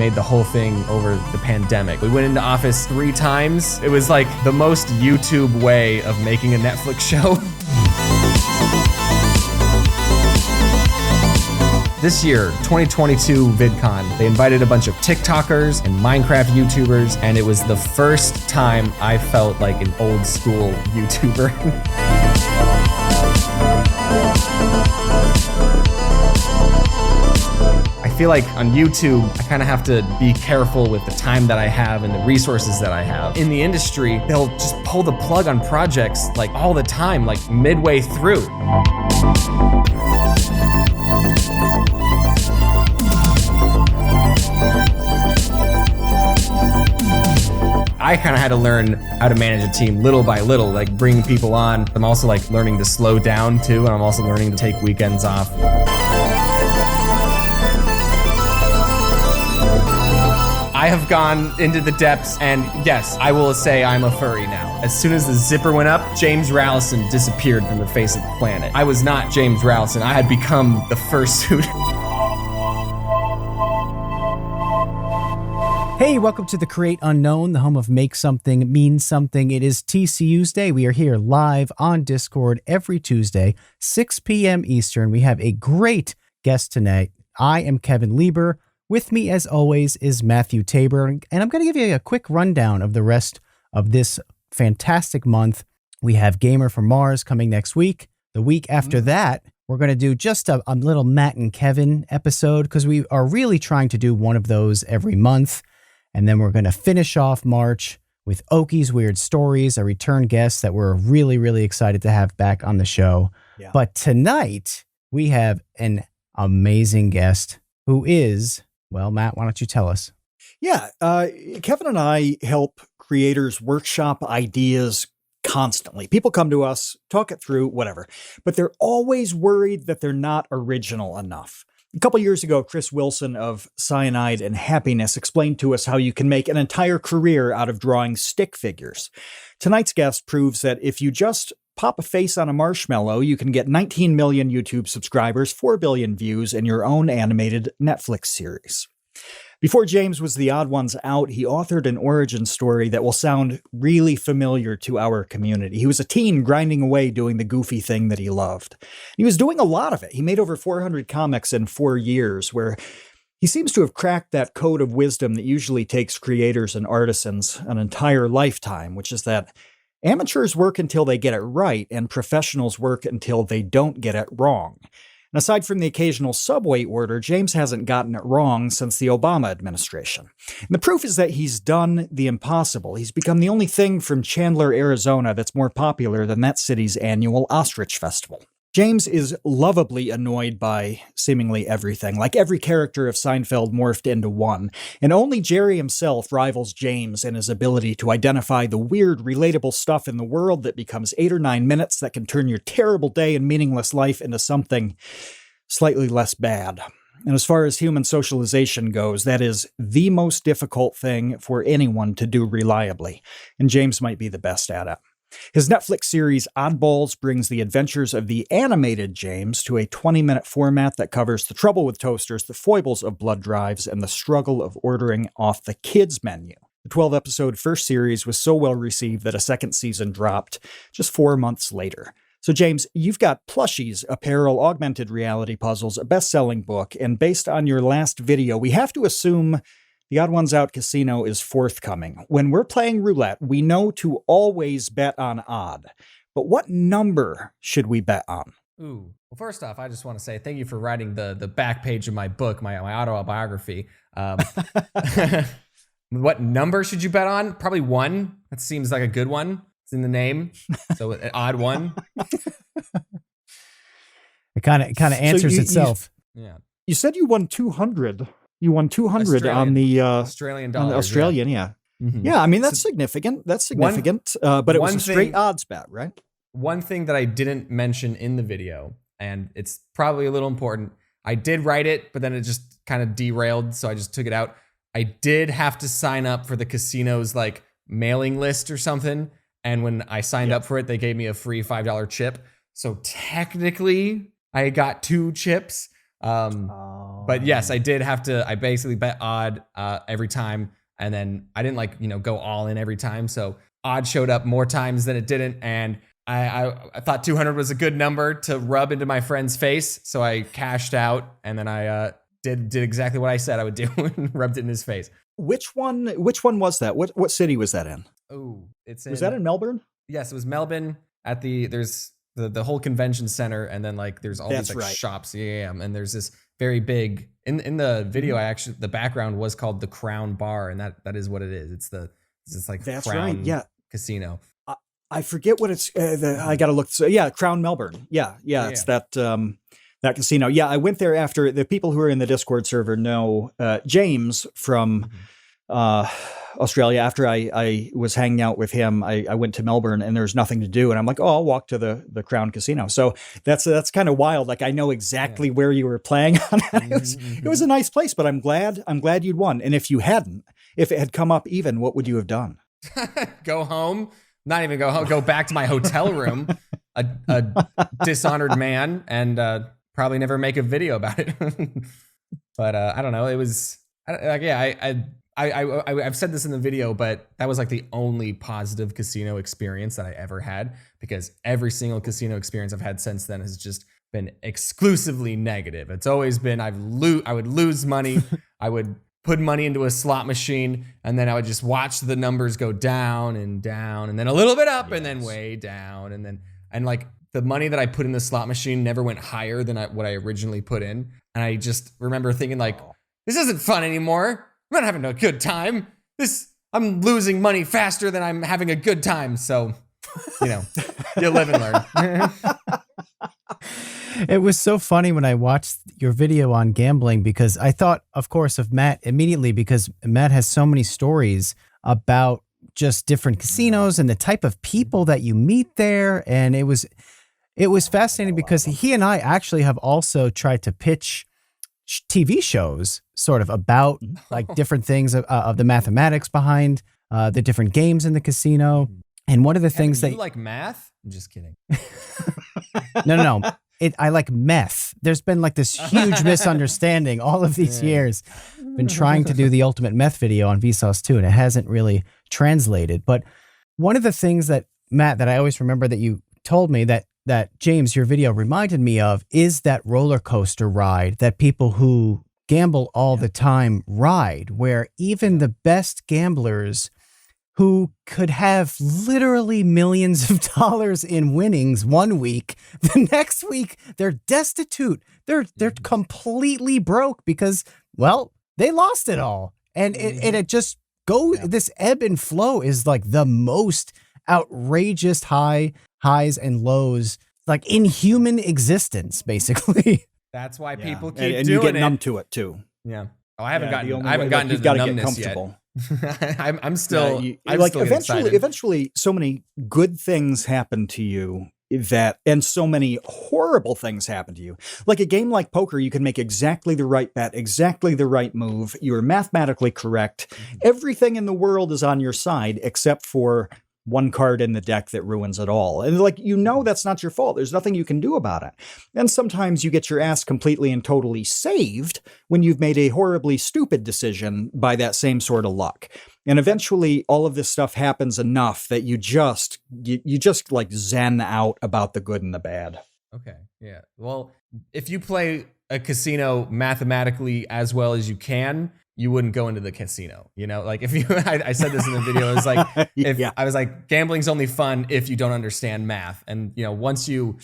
made the whole thing over the pandemic. We went into office 3 times. It was like the most YouTube way of making a Netflix show. This year, 2022 VidCon, they invited a bunch of TikTokers and Minecraft YouTubers, and it was the first time I felt like an old school YouTuber. I feel like on YouTube, I kind of have to be careful with the time that I have and the resources that I have. In the industry, they'll just pull the plug on projects like all the time, like midway through. I kind of had to learn how to manage a team little by little, like bringing people on. I'm also like learning to slow down too, and I'm also learning to take weekends off. I have gone into the depths, and yes, I will say I'm a furry now. As soon as the zipper went up, James Rallison disappeared from the face of the planet. I was not James Rallison. I had become the fursuit. Hey, welcome to the Create Unknown, the home of Make Something Mean Something. It is TCU's Day. We are here live on Discord every Tuesday, 6 p.m. Eastern. We have a great guest tonight. I am Kevin Lieber. With me, as always, is Matthew Tabor. And I'm going to give you a quick rundown of the rest of this fantastic month. We have Gamer from Mars coming next week. The week after that, we're going to do just a little Matt and Kevin episode because we are really trying to do one of those every month. And then we're going to finish off March with Oki's Weird Stories, a return guest that we're really, really excited to have back on the show. Yeah. But tonight, we have an amazing guest who is, well, Matt, why don't you tell us? Yeah, Kevin and I help creators workshop ideas constantly. People come to us, talk it through, whatever. But they're always worried that they're not original enough. A couple years ago, Chris Wilson of Cyanide and Happiness explained to us how you can make an entire career out of drawing stick figures. Tonight's guest proves that if you just pop a face on a marshmallow, you can get 19 million YouTube subscribers, 4 billion views, and your own animated Netflix series. Before James was TheOdd1sOut, he authored an origin story that will sound really familiar to our community. He was a teen grinding away doing the goofy thing that he loved. He was doing a lot of it. He made over 400 comics in 4 years, where he seems to have cracked that code of wisdom that usually takes creators and artisans an entire lifetime, which is that amateurs work until they get it right, and professionals work until they don't get it wrong. And aside from the occasional subway order, James hasn't gotten it wrong since the Obama administration. And the proof is that he's done the impossible. He's become the only thing from Chandler, Arizona that's more popular than that city's annual Ostrich Festival. James is lovably annoyed by seemingly everything, like every character of Seinfeld morphed into one, and only Jerry himself rivals James in his ability to identify the weird, relatable stuff in the world that becomes 8 or 9 minutes that can turn your terrible day and meaningless life into something slightly less bad. And as far as human socialization goes, that is the most difficult thing for anyone to do reliably, and James might be the best at it. His Netflix series Oddballs brings the adventures of the animated James to a 20-minute format that covers the trouble with toasters, the foibles of blood drives, and the struggle of ordering off the kids' menu. The 12-episode first series was so well received that a second season dropped just 4 months later. So James, you've got plushies, apparel, augmented reality puzzles, a best-selling book, and based on your last video, we have to assume TheOdd1sOut Casino is forthcoming. When we're playing roulette, we know to always bet on odd. But what number should we bet on? Ooh. Well, first off, I just want to say thank you for writing the back page of my book, my autobiography. What number should you bet on? Probably 1. That seems like a good one. It's in the name. So an odd one. It kind of answers itself. Yeah. You said you won 200. You won 200 on the Australian dollars. Australian, yeah. Mm-hmm. Yeah, I mean, that's significant. That's significant. But it was a straight odds bet, right? One thing that I didn't mention in the video, and it's probably a little important, I did write it, but then it just kind of derailed, so I just took it out. I did have to sign up for the casino's like mailing list or something. And when I signed up for it, they gave me a free $5 chip. So technically I got 2 chips, But yes, I did have to. I basically bet odd every time, and then I didn't like go all in every time. So odd showed up more times than it didn't, and I thought 200 was a good number to rub into my friend's face, so I cashed out, and then I did exactly what I said I would do and rubbed it in his face. Which one was that? What city was that in? Oh, was that in Melbourne? Yes, it was Melbourne at there's the whole convention center, and then like there's all these like shops. Yeah, and there's this very big in the video. I actually the background was called the Crown Bar, and that is what it is. It's like that's Crown right. Yeah, casino. I forget what it's. I gotta look. So, yeah, Crown Melbourne. Yeah. It's that that casino. Yeah, I went there after the people who are in the Discord server know James from Australia. After I was hanging out with him, I went to Melbourne and there's nothing to do, and I'm like, oh, I'll walk to the Crown Casino. So that's kind of wild. Like I know exactly where you were playing on it. It was a nice place, but I'm glad you'd won. And if it had come up even, what would you have done? Go home. Not even go home, go back to my hotel room, a dishonored man, and probably never make a video about it. But I don't know. It was I've said this in the video, but that was like the only positive casino experience that I ever had, because every single casino experience I've had since then has just been exclusively negative. It's always been I would lose money, I would put money into a slot machine, and then I would just watch the numbers go down, and then a little bit up, and then way down, and like the money that I put in the slot machine never went higher than what I originally put in. And I just remember thinking like, this isn't fun anymore. I'm not having a good time. I'm losing money faster than I'm having a good time. So, you live and learn. It was so funny when I watched your video on gambling, because I thought, of course, of Matt immediately, because Matt has so many stories about just different casinos and the type of people that you meet there. And it was fascinating because he and I actually have also tried to pitch TV shows sort of about like different things of the mathematics behind the different games in the casino. And one of the things that you like math? I'm just kidding. No. I like meth. There's been like this huge misunderstanding all of these years. Been trying to do the ultimate meth video on Vsauce 2, and it hasn't really translated. But one of the things that, Matt, that I always remember that you told me that James, your video reminded me of, is that roller coaster ride that people who gamble all the time ride, where even the best gamblers who could have literally millions of dollars in winnings one week, the next week they're destitute. They're completely broke because, well, they lost it all. And it just goes, this ebb and flow is like the most outrageous highs and lows, like in human existence, basically. That's why people keep and doing you get it. numb to it too. Yeah. Oh, I haven't gotten to the numbness yet. I'm still eventually so many good things happen to you and so many horrible things happen to you. Like a game like poker, you can make exactly the right bet, exactly the right move. You are mathematically correct. Everything in the world is on your side except for one card in the deck that ruins it all. And that's not your fault. There's nothing you can do about it. And sometimes you get your ass completely and totally saved when you've made a horribly stupid decision by that same sort of luck. And eventually all of this stuff happens enough that you just like zen out about the good and the bad. Okay. Yeah. Well, if you play a casino mathematically as well as you can, you wouldn't go into the casino, like if you, I said this in the video, it's like, I was like, gambling's only fun if you don't understand math. And, once you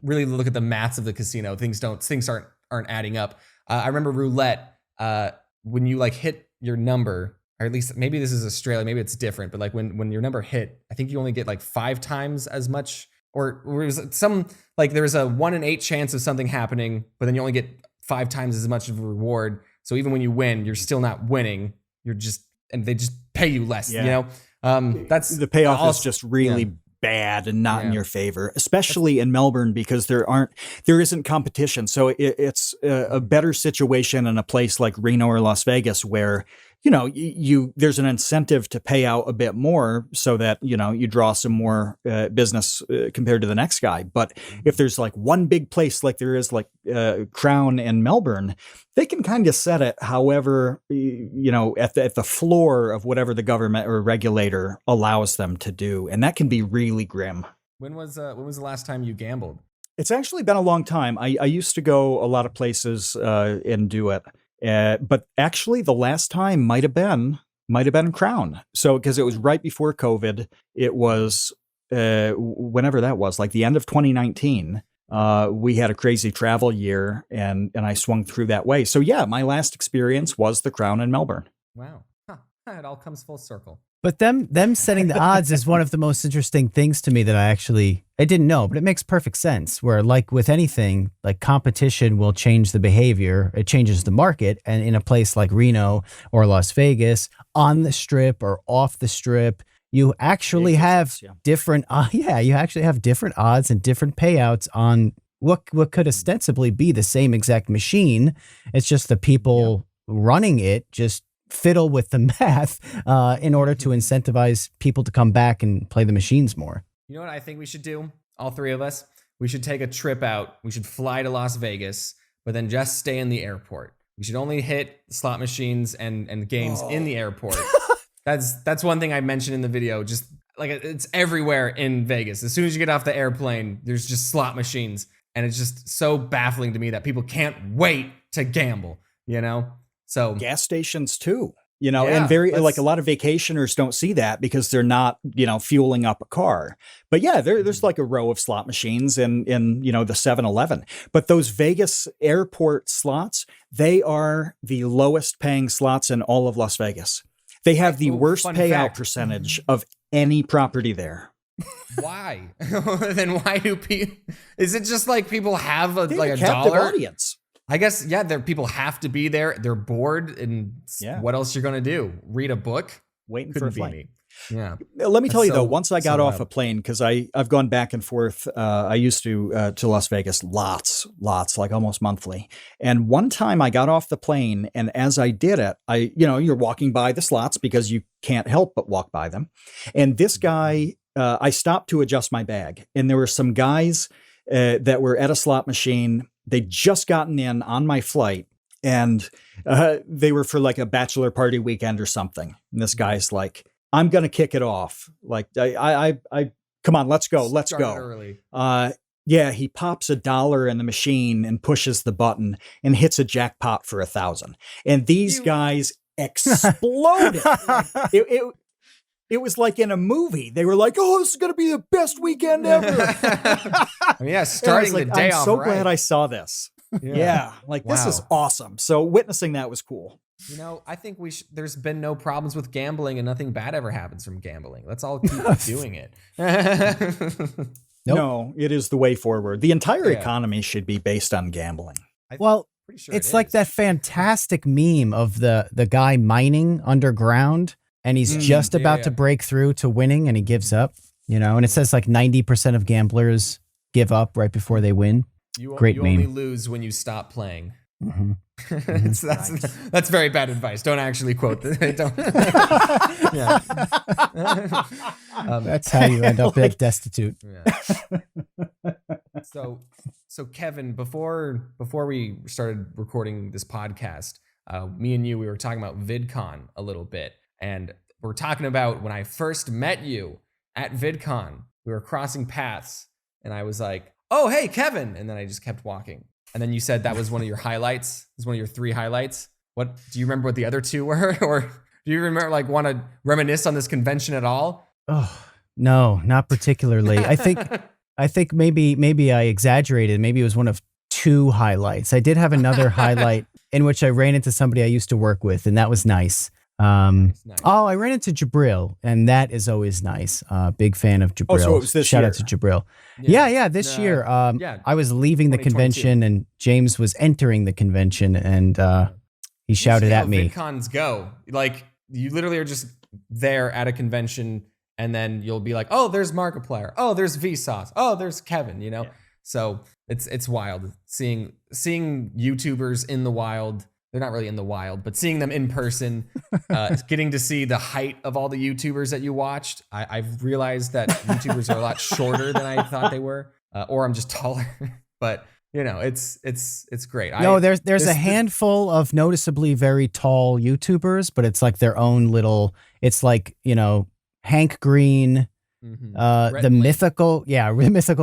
really look at the maths of the casino, things aren't adding up. I remember roulette, when you like hit your number, or at least maybe this is Australia, maybe it's different, but like when your number hit, I think you only get like 5 times as much, or was some, like there's a 1 in 8 chance of something happening, but then you only get 5 times as much of a reward. So even when you win, you're still not winning. And they just pay you less, that's the payoff is just really bad and not in your favor, especially in Melbourne, because there isn't competition. So it's a better situation in a place like Reno or Las Vegas, where there's an incentive to pay out a bit more so that, you draw some more business compared to the next guy. But if there's like one big place like there is like Crown and Melbourne, they can kind of set it however, at the floor of whatever the government or regulator allows them to do. And that can be really grim. When was the last time you gambled? It's actually been a long time. I used to go a lot of places and do it. But actually, the last time might have been Crown. So because it was right before COVID, it was whenever that was, like the end of 2019. We had a crazy travel year, and I swung through that way. So yeah, my last experience was the Crown in Melbourne. Wow, it all comes full circle. But them setting the odds is one of the most interesting things to me that I didn't know, but it makes perfect sense. Where like with anything, like competition will change the behavior, it changes the market. And in a place like Reno or Las Vegas, on the strip or off the strip, you actually have different, you actually have different odds and different payouts on what could ostensibly be the same exact machine. It's just the people running it just fiddle with the math in order to incentivize people to come back and play the machines more. You know what I think we should do? All three of us, we should take a trip out. We should fly to Las Vegas, but then just stay in the airport. We should only hit slot machines and games in the airport. That's one thing I mentioned in the video. Just like it's everywhere in Vegas. As soon as you get off the airplane, there's just slot machines. And it's just so baffling to me that people can't wait to gamble, So gas stations too, and like a lot of vacationers don't see that because they're not, fueling up a car. But yeah, there's like a row of slot machines in the 7-Eleven. But those Vegas airport slots, they are the lowest paying slots in all of Las Vegas. They have the worst payout percentage of any property there. Why? Then why do people? Is it just like people have a captive dollar audience? I guess, people have to be there. They're bored, and what else you're going to do? Read a book? Waiting for a flight. Me. Yeah. Let me tell you, though, once I got off a plane, because I've gone back and forth. I used to Las Vegas lots, like almost monthly. And one time I got off the plane, and as I did it, you're walking by the slots because you can't help but walk by them. And this guy, I stopped to adjust my bag, and there were some guys that were at a slot machine. They'd just gotten in on my flight, and they were for like a bachelor party weekend or something. And this guy's like, I'm going to kick it off. Like, I come on, let's go. Let's go. Early. He pops $1 in the machine and pushes the button and hits a jackpot for 1,000. And these guys exploded. It was like in a movie. They were like, "Oh, this is going to be the best weekend ever." Starting the day off. I'm so glad I saw this. This is awesome. So witnessing that was cool. I think there's been no problems with gambling, and nothing bad ever happens from gambling. Let's all keep doing it. Nope. No, it is the way forward. The entire economy should be based on gambling. Sure it's like that fantastic meme of the guy mining underground. And he's just about to break through to winning, and he gives up, and it says like 90% of gamblers give up right before they win. Great meme. You only lose when you stop playing. Mm-hmm. That's very bad advice. Don't actually quote that. That's how you end up destitute. Yeah. So Kevin, before we started recording this podcast, me and you, we were talking about VidCon a little bit. And we're talking about when I first met you at VidCon, we were crossing paths, and I was like, "Oh, hey, Kevin." And then I just kept walking. And then you said that was one of your highlights. It was one of your 3 highlights. What do you remember what the other 2 were? Or do you remember want to reminisce on this convention at all? Oh, no, not particularly. I think maybe I exaggerated. Maybe it was one of 2 highlights. I did have another highlight in which I ran into somebody I used to work with, and that was nice. Nice. Oh, I ran into Jabril, and that is always nice. Big fan of Jabril. Oh, so it was this Shout year. out to Jabril. Yeah, this year. I was leaving the convention, and James was entering the convention, and he shouted at me. VidCons go. Like, you literally are just there at a convention, and then you'll be like, "Oh, there's Markiplier. Oh, there's Vsauce. Oh, there's Kevin." So it's wild seeing YouTubers in the wild. they're not really in the wild, but seeing them in person, getting to see the height of all the YouTubers that you watched, I've realized that YouTubers are a lot shorter than I thought they were, or I'm just taller. But you know, it's great. No, there's a handful of noticeably very tall YouTubers, but it's like their own little. It's like, you know, Hank Green. The mythical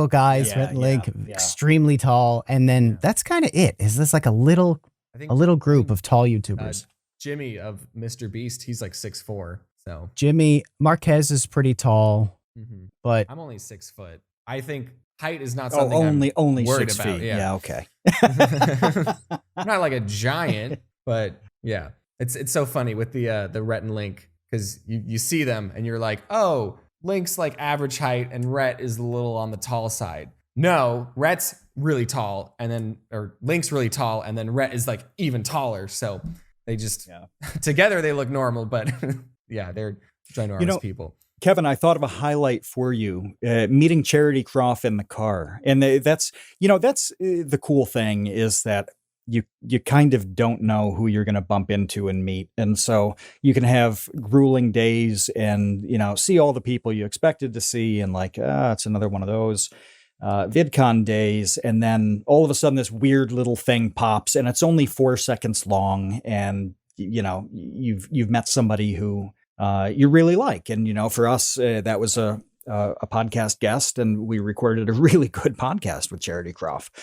guys, Rhett and Link, extremely tall, and then that's kind of it. Is this like a little group of tall YouTubers? Jimmy of Mr. Beast, he's like 6'4". So Jimmy Marquez is pretty tall, but I'm only 6 foot. I think height is not something only worried 6 about. feet. Yeah, okay. I'm not like a giant, but yeah, it's so funny with the Rhett and Link, because you see them and you're like, oh, Link's like average height and Rhett is a little on the tall side. No, Rhett's really tall, or Link's really tall, and then Rhett is like even taller. So they just together they look normal, but yeah, they're ginormous people. Kevin, I thought of a highlight for you, meeting Charity Croft in the car. And that's the cool thing, is that you kind of don't know who you're going to bump into and meet. And so you can have grueling days and, you know, see all the people you expected to see and like, it's another one of those VidCon days. And then all of a sudden this weird little thing pops and it's only 4 seconds long. And, you know, you've met somebody who you really like. And, you know, for us, that was a podcast guest, and we recorded a really good podcast with Charity Croft.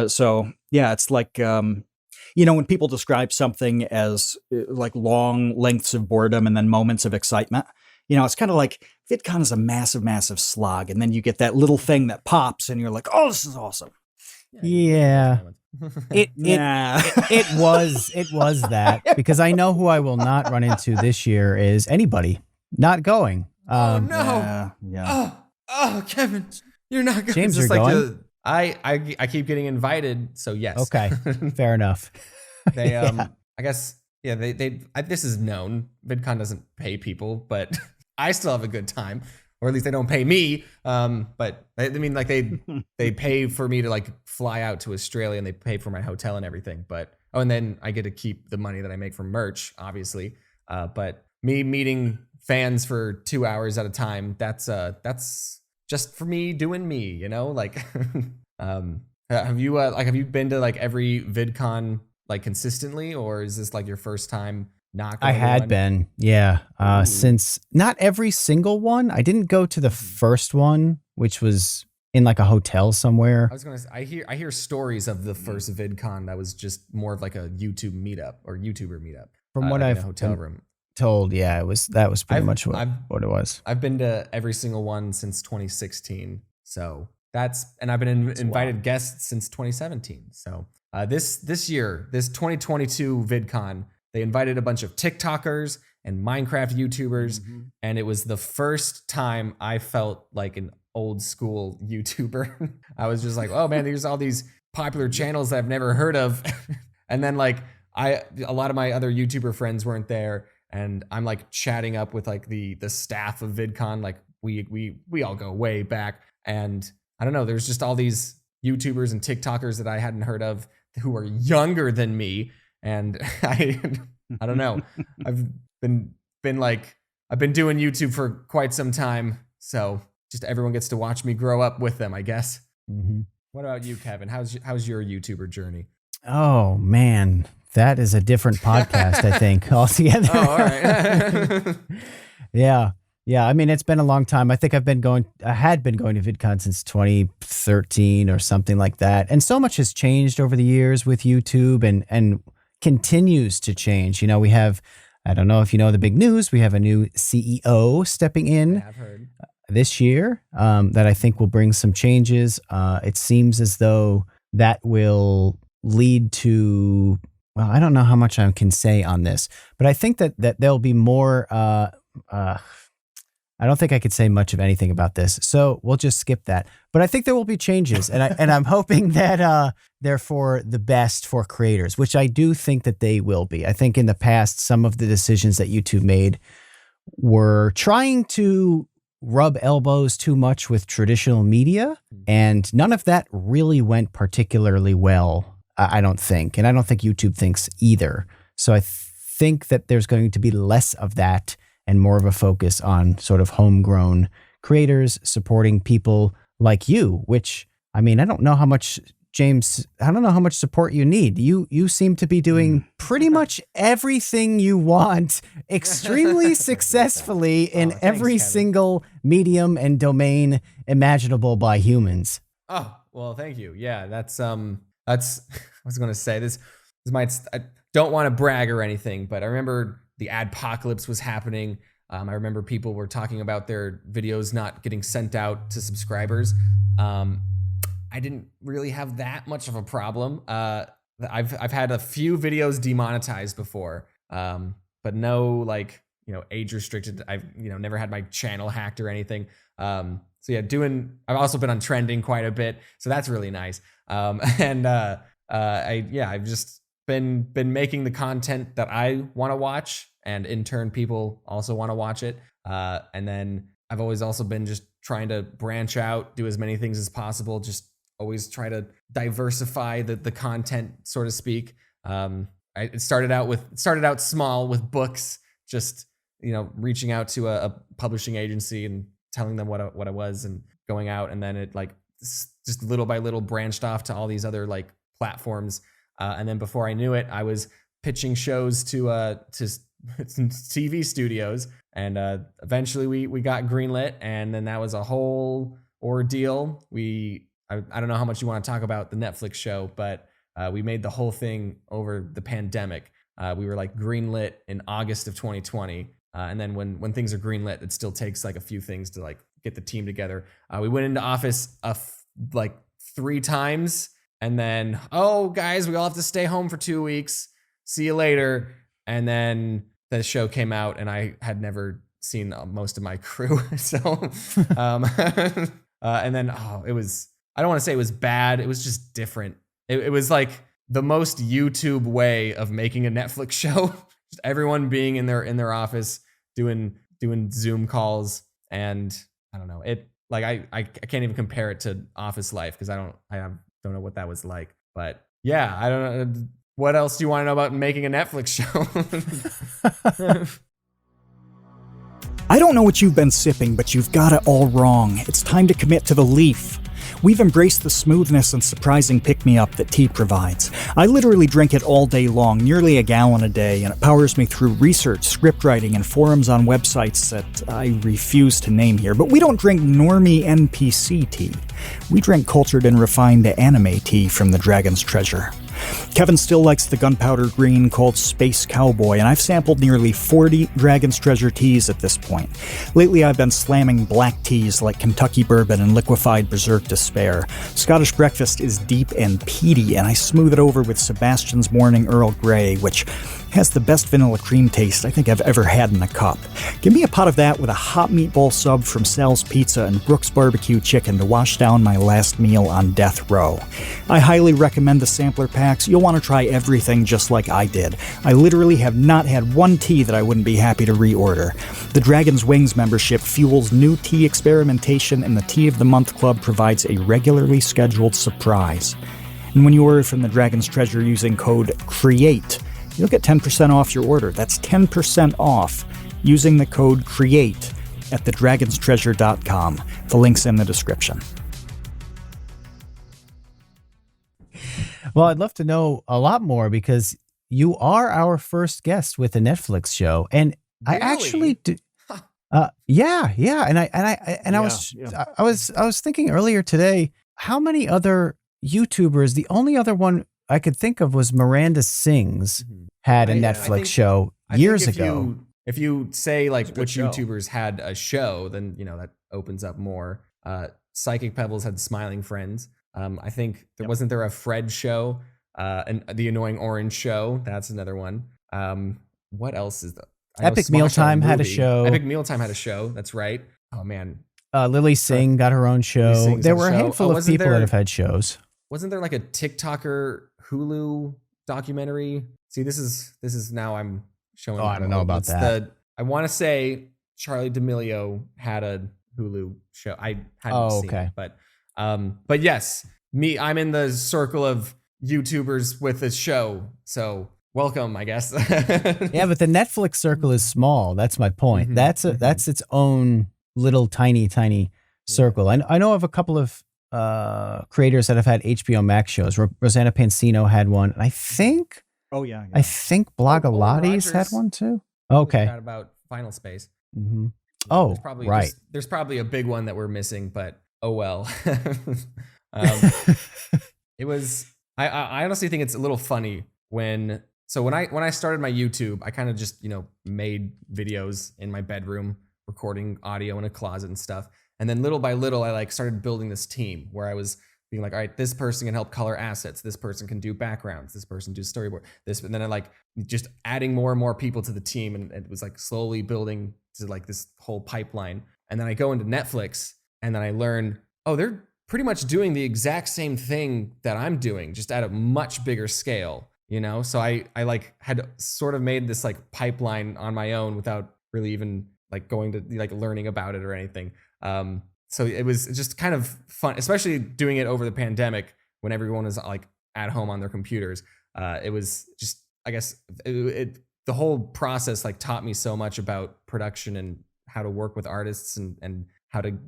So yeah, it's like, you know, when people describe something as like long lengths of boredom and then moments of excitement, you know, it's kind of like VidCon is a massive, massive slog. And then you get that little thing that pops and you're like, oh, this is awesome. Yeah. It was that, because I know who I will not run into this year is anybody not going. Oh no! Yeah. Oh, Kevin, you're not going. James, you're going. I keep getting invited, so yes. Okay, fair enough. They I guess this is known. VidCon doesn't pay people, but I still have a good time, or at least they don't pay me. But I mean, like they pay for me to like fly out to Australia, and they pay for my hotel and everything. But and then I get to keep the money that I make from merch, obviously. But me meeting fans for 2 hours at a time, that's just for me doing me, you know. Like have you been to like every VidCon like consistently, or is this like your first time not going? I had been, since not every single one. I didn't go to the first one, which was in like a hotel somewhere. I was gonna say, I hear stories of the first VidCon that was just more of like a YouTube meetup or YouTuber meetup. From what I've hotel room told, that was pretty much what it was. I've been to every single one since 2016, so and I've been invited guests since 2017. So this year, this 2022 VidCon, they invited a bunch of TikTokers and Minecraft YouTubers, and it was the first time I felt like an old school YouTuber. I was just like, oh man, there's all these popular channels that I've never heard of, and then like a lot of my other YouTuber friends weren't there. And I'm like chatting up with like the staff of VidCon, like we all go way back, and I don't know, there's just all these YouTubers and TikTokers that I hadn't heard of who are younger than me, and I don't know, I've been doing YouTube for quite some time, so just everyone gets to watch me grow up with them, I guess. What about you, Kevin? How's your YouTuber journey? Oh man. That is a different podcast, I think, altogether. Oh, all right. Yeah. I mean, it's been a long time. I think I had been going to VidCon since 2013 or something like that. And so much has changed over the years with YouTube and continues to change. You know, we have, I don't know if you know the big news, we have a new CEO stepping in. I have heard. This year that I think will bring some changes. It seems as though that will lead to... Well, I don't know how much I can say on this, but I think that there'll be more. I don't think I could say much of anything about this, so we'll just skip that. But I think there will be changes, and I'm hoping that they're for the best for creators, which I do think that they will be. I think in the past, some of the decisions that YouTube made were trying to rub elbows too much with traditional media, and none of that really went particularly well. I don't think. And I don't think YouTube thinks either. So I think that there's going to be less of that and more of a focus on sort of homegrown creators supporting people like you, which, I mean, I don't know how much, James, I don't know how much support you need. You seem to be doing pretty much everything you want extremely successfully in every single medium and domain imaginable by humans. Oh, well, thank you. Yeah, that's I was going to say this might, I don't want to brag or anything, but I remember the adpocalypse was happening. I remember people were talking about their videos not getting sent out to subscribers. I didn't really have that much of a problem. I've had a few videos demonetized before, but no, like, age restricted. I've never had my channel hacked or anything. So yeah, I've also been on trending quite a bit, so that's really nice. I've just been making the content that I want to watch, and in turn, people also want to watch it. And then I've always also been just trying to branch out, do as many things as possible, just always try to diversify the content, so to speak. It started out small with books, just reaching out to a publishing agency and telling them what I was and going out, and then it like just little by little branched off to all these other like platforms. And then before I knew it, I was pitching shows to TV studios, and eventually we got greenlit, and then that was a whole ordeal. I don't know how much you want to talk about the Netflix show, but we made the whole thing over the pandemic. We were like greenlit in August of 2020. And then when things are greenlit, it still takes like a few things to like get the team together. We went into office like 3 times, and then, oh guys, we all have to stay home for 2 weeks. See you later. And then the show came out, and I had never seen most of my crew. So, and then, it was, I don't want to say it was bad. It was just different. It was like the most YouTube way of making a Netflix show. Just everyone being in their office doing Zoom calls, and I don't know. It like I can't even compare it to office life because I don't know what that was like. But yeah, I don't know. What else do you want to know about making a Netflix show? I don't know what you've been sipping, but you've got it all wrong. It's time to commit to the leaf. We've embraced the smoothness and surprising pick-me-up that tea provides. I literally drink it all day long, nearly a gallon a day, and it powers me through research, script writing, and forums on websites that I refuse to name here. But we don't drink normie NPC tea. We drink cultured and refined anime tea from the Dragon's Treasure. Kevin still likes the gunpowder green called Space Cowboy, and I've sampled nearly 40 Dragon's Treasure teas at this point. Lately I've been slamming black teas like Kentucky Bourbon and liquefied Berserk Despair. Scottish Breakfast is deep and peaty, and I smooth it over with Sebastian's Morning Earl Grey, which has the best vanilla cream taste I think I've ever had in a cup. Give me a pot of that with a hot meatball sub from Sal's Pizza and Brooks Barbecue Chicken to wash down my last meal on death row. I highly recommend the sampler packs. You'll want to try everything just like I did. I literally have not had one tea that I wouldn't be happy to reorder. The Dragon's Wings membership fuels new tea experimentation, and the Tea of the Month Club provides a regularly scheduled surprise. And when you order from the Dragon's Treasure using code CREATE, you'll get 10% off your order. That's 10% off using the code CREATE at thedragonstreasure.com. The link's in the description. Well, I'd love to know a lot more because you are our first guest with a Netflix show, and Really? I actually do. Yeah. And I was thinking earlier today, how many other YouTubers? The only other one I could think of was Miranda Sings had a Netflix show years ago. If you say like which show. YouTubers had a show, then that opens up more. Psychic Pebbles had Smiling Friends. I think wasn't there a Fred show, and the Annoying Orange show. That's another one. What else is Epic Mealtime had a show. Epic Mealtime had a show. That's right. Oh man. Lily Singh got her own show. There were a handful of people that have had shows. Wasn't there like a TikToker Hulu documentary? See, this is now I'm showing. Oh, I don't know about that. I want to say Charlie D'Amelio had a Hulu show. I hadn't seen it, but yes, I'm in the circle of YouTubers with a show. So welcome, I guess. Yeah, but the Netflix circle is small. That's my point. Mhm, That's its own little tiny circle. I know of a couple of creators that have had HBO Max shows. Rosanna Pansino had one. And I think Oh yeah. I think Blogilates had Rogers one too. was Okay. bad about Final Space. Mm-hmm. Oh, There's probably right. there's probably a big one that we're missing, but oh well. um, it was. I honestly think it's a little funny when I started my YouTube, I kind of just made videos in my bedroom, recording audio in a closet and stuff, and then little by little I like started building this team where I was being like, all right, this person can help color assets, this person can do backgrounds, this person do storyboard, and then I like just adding more and more people to the team, and it was like slowly building to like this whole pipeline. And then I go into Netflix and then I learn, oh, they're pretty much doing the exact same thing that I'm doing, just at a much bigger scale, So I like had sort of made this like pipeline on my own without really even like going to like learning about it or anything. So it was just kind of fun, especially doing it over the pandemic when everyone was like at home on their computers. It was just, I guess, the whole process like taught me so much about production and how to work with artists and how to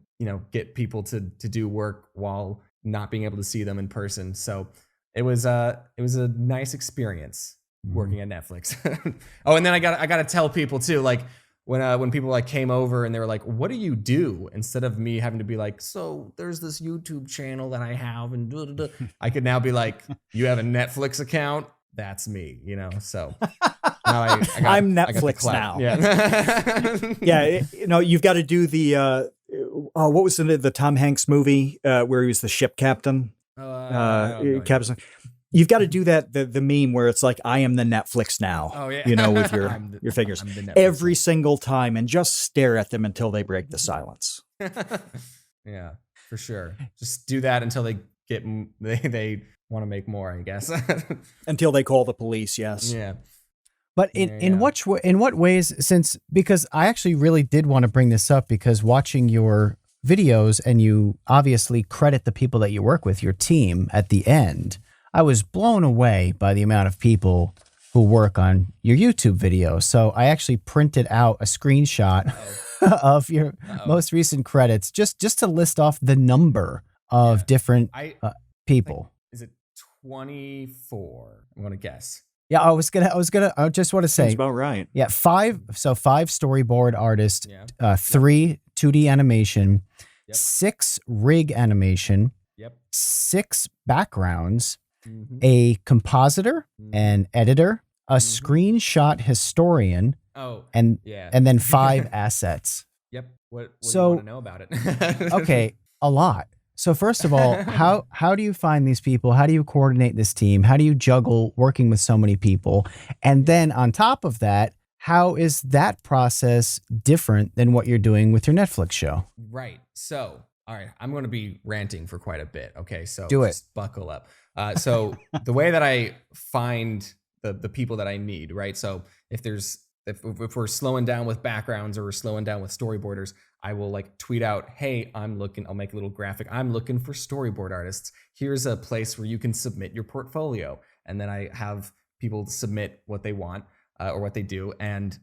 get people to do work while not being able to see them in person. So it was a nice experience working at Netflix. Oh, and then I got to tell people too, like when people like came over and they were like, what do you do? Instead of me having to be like, so there's this YouTube channel that I have and I could now be like, you have a Netflix account? That's me, so now I'm Netflix now. Yeah. Yeah, you've got to do the what was the Tom Hanks movie where he was the ship captain? Captain. You've got to do that the meme where it's like, I am the Netflix now. Oh yeah. With your fingers every single time, and just stare at them until they break the silence. Yeah, for sure. Just do that until they they want to make more, I guess. Until they call the police. Yes. Yeah. But in what ways, because I actually really did want to bring this up, because watching your videos, and you obviously credit the people that you work with, your team at the end, I was blown away by the amount of people who work on your YouTube videos. So I actually printed out a screenshot of your most recent credits, just to list off the number of different people. Is it 24? I'm gonna guess. Yeah, I just want to say. Sounds about right. Yeah, 5 storyboard artists, 3 2D animation, 6 rig animation, 6 backgrounds, a compositor, an editor, a screenshot historian, and then 5 assets. Yep. What do you want to know about it? Okay, a lot. So first of all, how do you find these people? How do you coordinate this team? How do you juggle working with so many people? And then on top of that, how is that process different than what you're doing with your Netflix show? Right. So, all right, I'm going to be ranting for quite a bit. Okay, so just buckle up. So the way that I find the people that I need, right? So if we're slowing down with backgrounds or we're slowing down with storyboarders, I will like tweet out, hey, I'll make a little graphic. I'm looking for storyboard artists. Here's a place where you can submit your portfolio. And then I have people submit what they want or what they do. And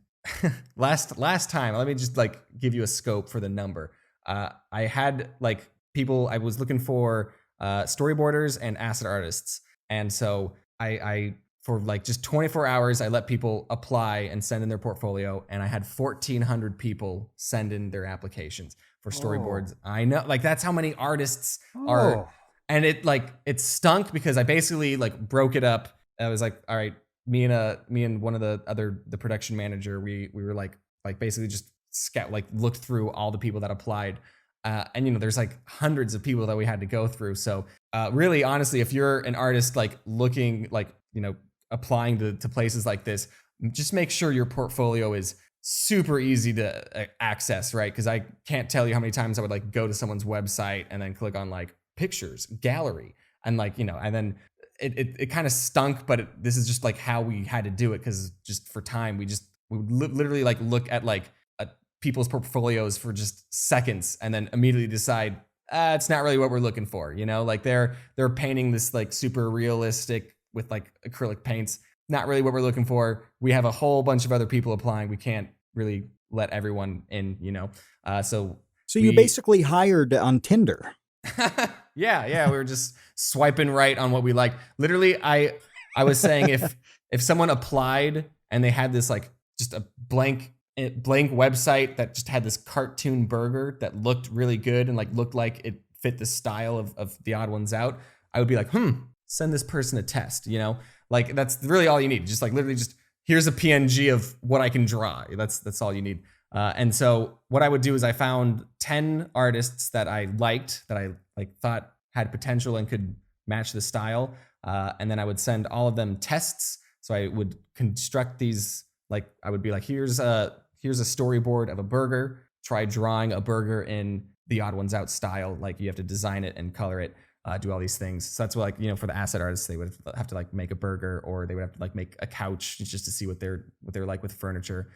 last time, let me just like give you a scope for the number. I had like people, I was looking for storyboarders and asset artists. And so I for like just 24 hours, I let people apply and send in their portfolio, and I had 1,400 people send in their applications for storyboards. I know, like that's how many artists are, and it stunk because I basically like broke it up. I was like, all right, me and one of the production manager, we were like basically just looked through all the people that applied. And there's like hundreds of people that we had to go through. So really, honestly, if you're an artist like looking like, applying to places like this, just make sure your portfolio is super easy to access, right? Because I can't tell you how many times I would like go to someone's website and then click on like pictures, gallery, and like, and then it kind of stunk, but this is just like how we had to do it, because just for time, we would literally like look at like people's portfolios for just seconds and then immediately decide, it's not really what we're looking for, you know? Like they're painting this like super realistic with like acrylic paints. Not really what we're looking for. We have a whole bunch of other people applying. We can't really let everyone in, you know? So you basically hired on Tinder. Yeah. We were just swiping right on what we liked. Literally, I was saying if someone applied and they had this like just a blank website that just had this cartoon burger that looked really good and like looked like it fit the style of the Odd Ones Out, I would be like, send this person a test, you know? Like that's really all you need. Just like literally just here's a PNG of what I can draw. That's all you need. And so what I would do is I found 10 artists that I liked, that I like thought had potential and could match the style. And then I would send all of them tests. So I would construct these, like I would be like, here's a storyboard of a burger. Try drawing a burger in the Odd Ones Out style. Like you have to design it and color it, do all these things. So that's what, like, you know, for the asset artists, they would have to like make a burger, or they would have to like make a couch just to see what they're like with furniture.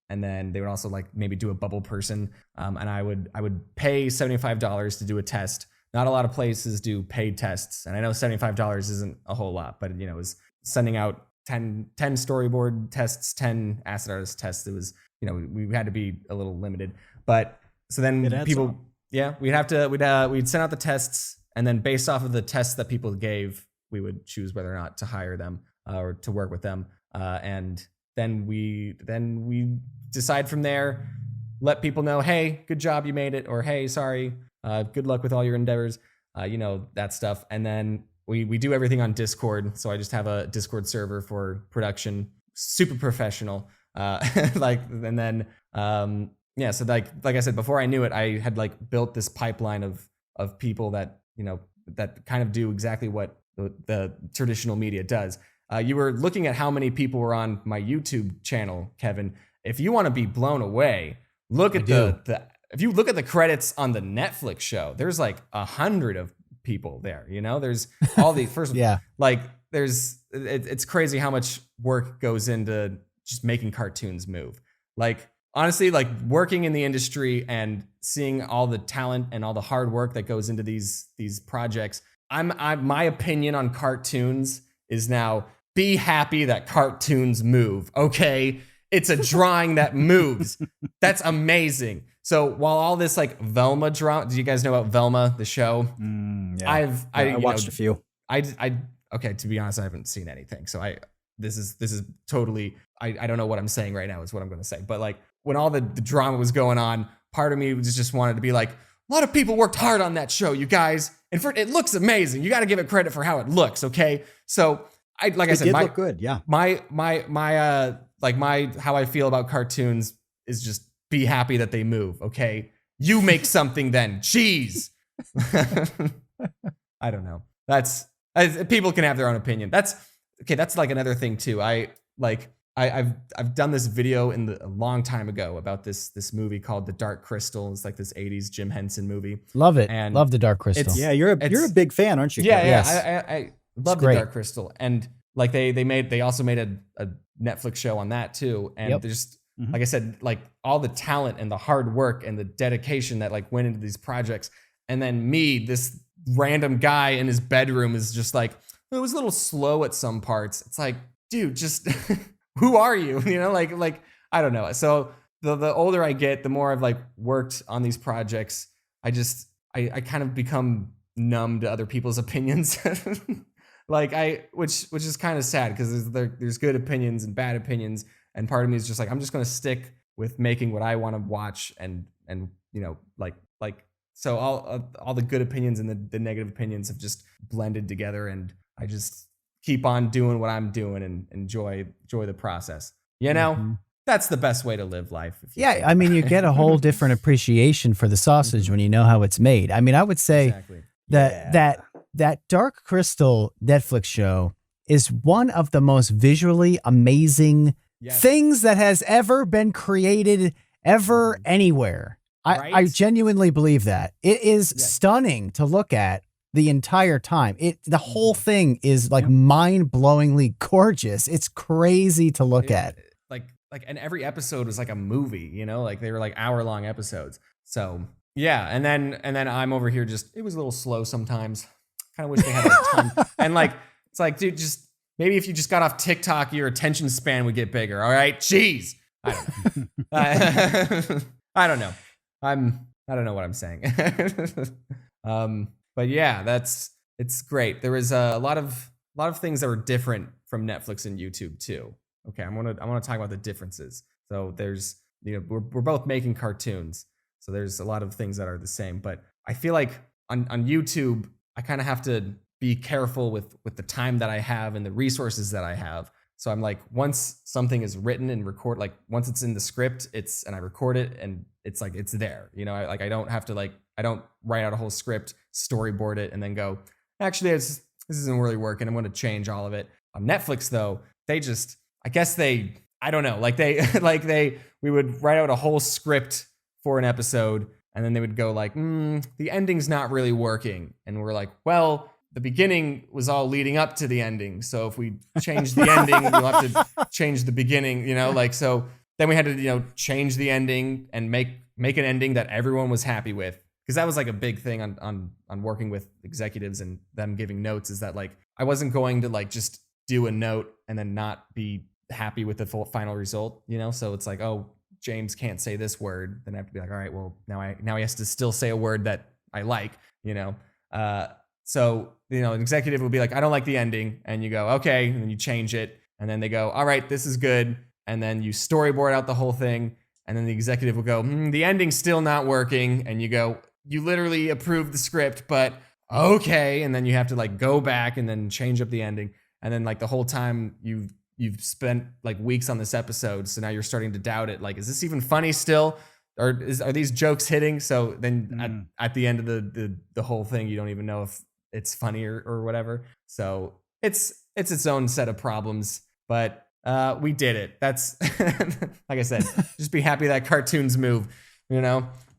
And then they would also like maybe do a bubble person. And I would pay $75 to do a test. Not a lot of places do paid tests. And I know $75 isn't a whole lot, but you know, it was sending out 10 storyboard tests, 10 asset artist tests. It was, you know, we had to be a little limited. But so then people, we'd send out the tests, and then based off of the tests that people gave, we would choose whether or not to hire them or to work with them. And then we decide from there, let people know, hey, good job, you made it, or hey, sorry, good luck with all your endeavors, you know, that stuff. And then we do everything on Discord. So I just have a Discord server for production, super professional. And then so like I said, before I knew it, I had like built this pipeline of people that, you know, that kind of do exactly what the traditional media does. You were looking at how many people were on my YouTube channel, Kevin. If you want to be blown away, look at if you look at the credits on the Netflix show, there's like 100 of people there. You know, there's all these first, like it's crazy how much work goes into just making cartoons move. Like honestly, like working in the industry and seeing all the talent and all the hard work that goes into these projects. My opinion on cartoons is now, be happy that cartoons move, okay? It's a drawing that moves. That's amazing. So while all this like Velma drama, do you guys know about Velma, the show? Yeah. I watched a few. Okay, to be honest, I haven't seen anything. So this is totally, I don't know what I'm saying right now is what I'm going to say. But like when all the drama was going on, part of me just wanted to be like, a lot of people worked hard on that show, you guys. And it looks amazing. You got to give it credit for how it looks, okay? So I said, look good, yeah. My how I feel about cartoons is just be happy that they move, okay? You make something then. Jeez. I don't know. People can have their own opinion. That's like another thing too. I've done this video a long time ago about this movie called The Dark Crystal. It's like this 80s Jim Henson movie. Love it. And love The Dark Crystal. Yeah, you're a big fan, aren't you? Yeah, yes. I love The Dark Crystal. And like they also made a Netflix show on that too. And there's like I said, like all the talent and the hard work and the dedication that like went into these projects. And then me, this random guy in his bedroom, is just like, it was a little slow at some parts. It's like, dude, just who are you? You know, like I don't know. So the older I get, the more I've like worked on these projects, I kind of become numb to other people's opinions. Which is kind of sad, because there's good opinions and bad opinions, and part of me is just like, I'm just going to stick with making what I want to watch, and you know, like so all the good opinions and the negative opinions have just blended together, and I just keep on doing what I'm doing and enjoy the process. You know, that's the best way to live life. I mean, you get a whole different appreciation for the sausage when you know how it's made. I mean, I would say that Dark Crystal Netflix show is one of the most visually amazing things that has ever been created anywhere. I genuinely believe that. It is stunning to look at the entire time. The whole thing is like mind-blowingly gorgeous. It's crazy to look at. And every episode was like a movie, you know, like they were like hour-long episodes. So Yeah, and then I'm over here it was a little slow sometimes. Kind of wish they had a ton. And like, it's like, dude, just maybe if you just got off TikTok, your attention span would get bigger. All right, jeez. I don't know. I don't know. I don't know what I'm saying. But yeah, it's great. There was a lot of things that were different from Netflix and YouTube too. Okay, I want to talk about the differences. So there's, we're both making cartoons. So there's a lot of things that are the same, but I feel like on YouTube, I kind of have to be careful with the time that I have and the resources that I have. So I'm like, once something is written and like once it's in the script, and I record it and it's like, it's there, I don't have to I don't write out a whole script, storyboard it, and then go, actually, this isn't really working. I'm going to change all of it. On Netflix though, I don't know, we would write out a whole script for an episode, and then they would go like, the ending's not really working. And we're like, well, the beginning was all leading up to the ending. So if we change the ending, we'll have to change the beginning, so then we had to, change the ending and make an ending that everyone was happy with. Because that was like a big thing on working with executives and them giving notes, is that like, I wasn't going to like just do a note and then not be happy with the final result, So it's like, oh, James can't say this word, then I have to be like, all right, well, now he has to still say a word that I like, So, an executive will be like, I don't like the ending. And you go, okay. And then you change it. And then they go, all right, this is good. And then you storyboard out the whole thing. And then the executive will go, the ending's still not working. And you go, you literally approved the script, but okay. And then you have to like go back and then change up the ending. And then like the whole time you've spent like weeks on this episode. So now you're starting to doubt it. Like, is this even funny still? Or are these jokes hitting? So then at the end of the whole thing, you don't even know if it's funny or whatever. So it's its own set of problems, but we did it. That's like I said, just be happy that cartoons move,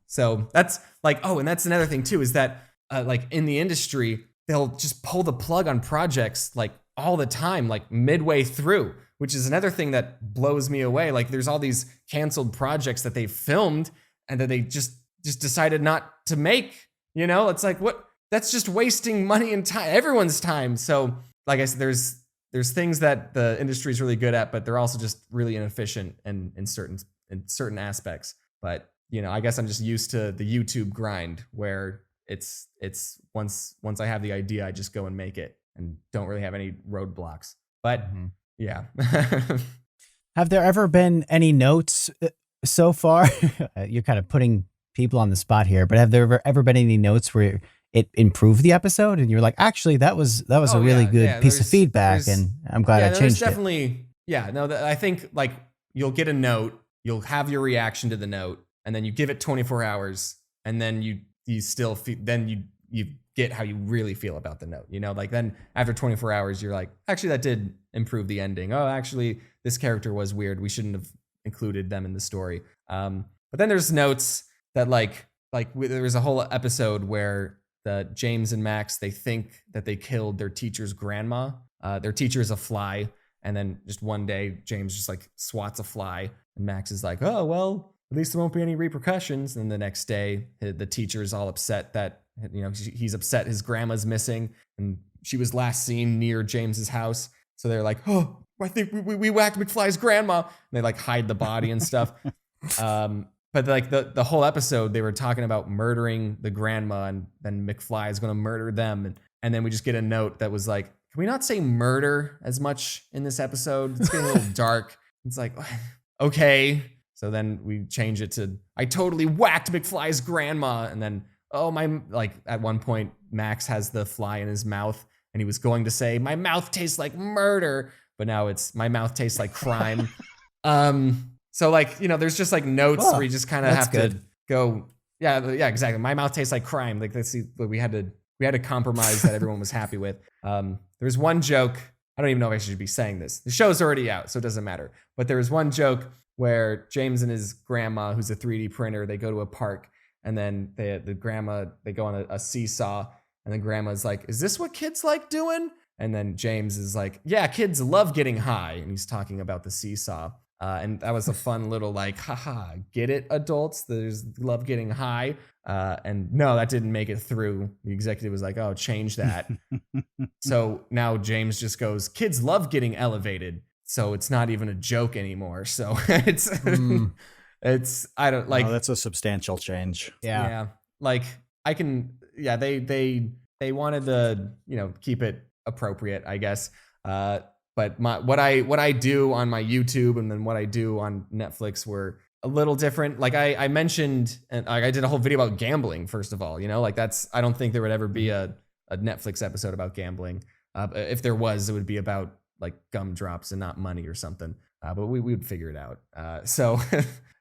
So that's like, oh, and that's another thing too, is that like in the industry, they'll just pull the plug on projects like all the time, like midway through, which is another thing that blows me away. Like there's all these canceled projects that they filmed and that they just decided not to make, it's like, what? That's just wasting money and time, everyone's time. So like I said, there's things that the industry is really good at, but they're also just really inefficient in certain aspects. But I guess I'm just used to the YouTube grind where it's once I have the idea, I just go and make it and don't really have any roadblocks. But yeah. Have there ever been any notes so far? You're kind of putting people on the spot here, but have there ever been any notes where it improved the episode and you're like, actually, that was a really good piece of feedback, and I'm glad I changed it? I think like you'll get a note, you'll have your reaction to the note, and then you give it 24 hours, and then you still feel, then you get how you really feel about the note, like then after 24 hours, you're like, actually, that did improve the ending. Oh, actually, this character was weird. We shouldn't have included them in the story. But then there's notes that like there was a whole episode where James and Max, they think that they killed their teacher's grandma. Their teacher is a fly. And then just one day, James just like swats a fly. And Max is like, oh, well, at least there won't be any repercussions. And the next day, the teacher is all upset that, he's upset his grandma's missing. And she was last seen near James's house. So they're like, oh, I think we whacked McFly's grandma. And they like hide the body and stuff. But like the whole episode, they were talking about murdering the grandma, and then McFly is going to murder them. And then we just get a note that was like, can we not say murder as much in this episode? It's getting a little dark. It's like, okay. So then we change it to, I totally whacked McFly's grandma. And then, at one point, Max has the fly in his mouth and he was going to say, my mouth tastes like murder. But now it's, my mouth tastes like crime. So like, there's just like notes where you just kind of have to go, yeah, exactly. My mouth tastes like crime. Like, let's see, we had to compromise that everyone was happy with. There's one joke. I don't even know if I should be saying this. The show's already out, so it doesn't matter. But there was one joke where James and his grandma, who's a 3D printer, they go to a park, and then the grandma, they go on a seesaw, and the grandma's like, is this what kids like doing? And then James is like, yeah, kids love getting high. And he's talking about the seesaw. And that was a fun little like, haha, get it, adults? There's love getting high. And no, that didn't make it through. The executive was like, oh, change that. So now James just goes, kids love getting elevated. So it's not even a joke anymore. So it's, I don't like. Oh, that's a substantial change. Yeah. Like I can, they wanted to, keep it appropriate, I guess. But what I do on my YouTube and then what I do on Netflix were a little different. Like I mentioned, and I did a whole video about gambling, first of all, like I don't think there would ever be a Netflix episode about gambling. If there was, it would be about like gumdrops and not money or something. But we would figure it out. So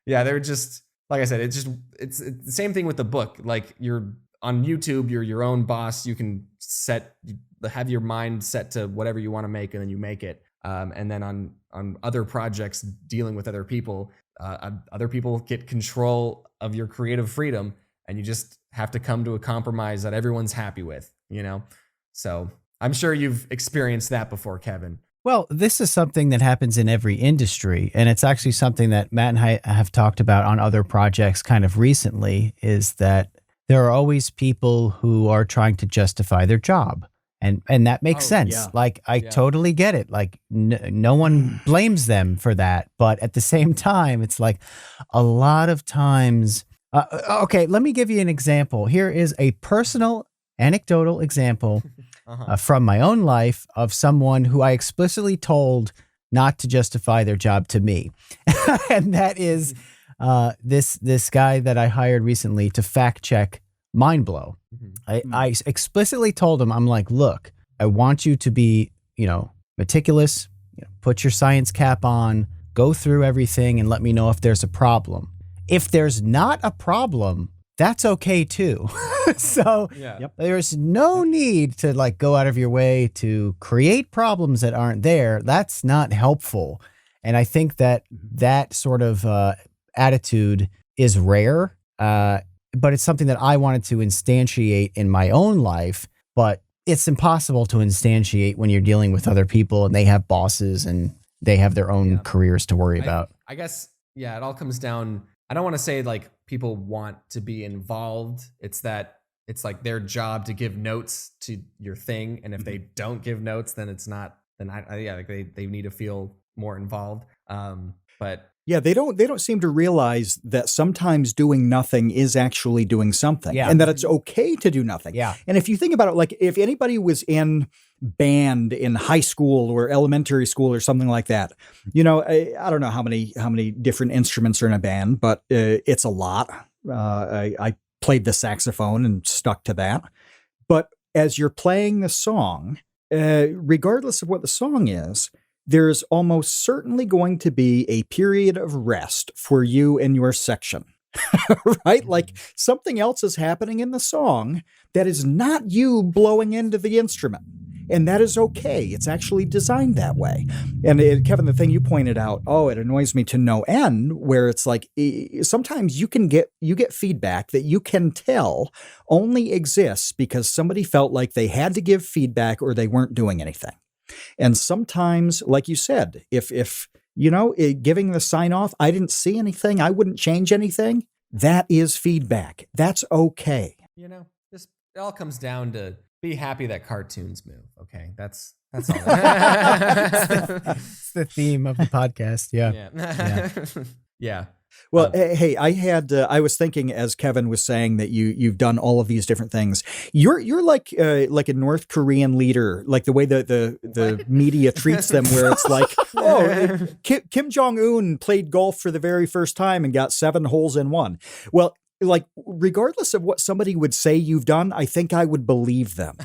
yeah, they're just, like I said, it's the same thing with the book. Like you're on YouTube, you're your own boss. You can have your mind set to whatever you want to make, and then you make it. And then on other projects dealing with other people get control of your creative freedom, and you just have to come to a compromise that everyone's happy with, So I'm sure you've experienced that before, Kevin. Well, this is something that happens in every industry, and it's actually something that Matt and I have talked about on other projects kind of recently, is that there are always people who are trying to justify their job. And that makes sense. Yeah. Like, I totally get it. Like, no one blames them for that. But at the same time, it's like a lot of times. Okay, let me give you an example. Here is a personal anecdotal example from my own life of someone who I explicitly told not to justify their job to me. And that is this guy that I hired recently to fact check Mindblow. I explicitly told him, I'm like, look, I want you to be, meticulous, put your science cap on, go through everything and let me know if there's a problem. If there's not a problem, that's okay too. So there's no need to like go out of your way to create problems that aren't there. That's not helpful. And I think that sort of attitude is rare. But it's something that I wanted to instantiate in my own life, but it's impossible to instantiate when you're dealing with other people and they have bosses and they have their own careers to worry about. I guess, it all comes down. I don't want to say like people want to be involved. It's that it's like their job to give notes to your thing. And if they don't give notes, then it's not, like they need to feel more involved. But yeah, they don't seem to realize that sometimes doing nothing is actually doing something, and that it's okay to do nothing. Yeah. And if you think about it, like if anybody was in band in high school or elementary school or something like that, I don't know how many different instruments are in a band, but it's a lot. I played the saxophone and stuck to that. But as you're playing the song, regardless of what the song is, there's almost certainly going to be a period of rest for you and your section, right? Like something else is happening in the song that is not you blowing into the instrument. And that is okay. It's actually designed that way. And Kevin, the thing you pointed out, it annoys me to no end, where it's like sometimes you get feedback that you can tell only exists because somebody felt like they had to give feedback or they weren't doing anything. And sometimes, like you said, if giving the sign off, I didn't see anything, I wouldn't change anything, that is feedback. That's okay. Just it all comes down to be happy that cartoons move. Okay, that's all. It's the theme of the podcast. Yeah. Well, hey, I was thinking as Kevin was saying that you've done all of these different things. You're like a North Korean leader, like the way the media treats them, where it's like, Kim Jong-un played golf for the very first time and got 7 holes in one. Well, like regardless of what somebody would say you've done, I think I would believe them.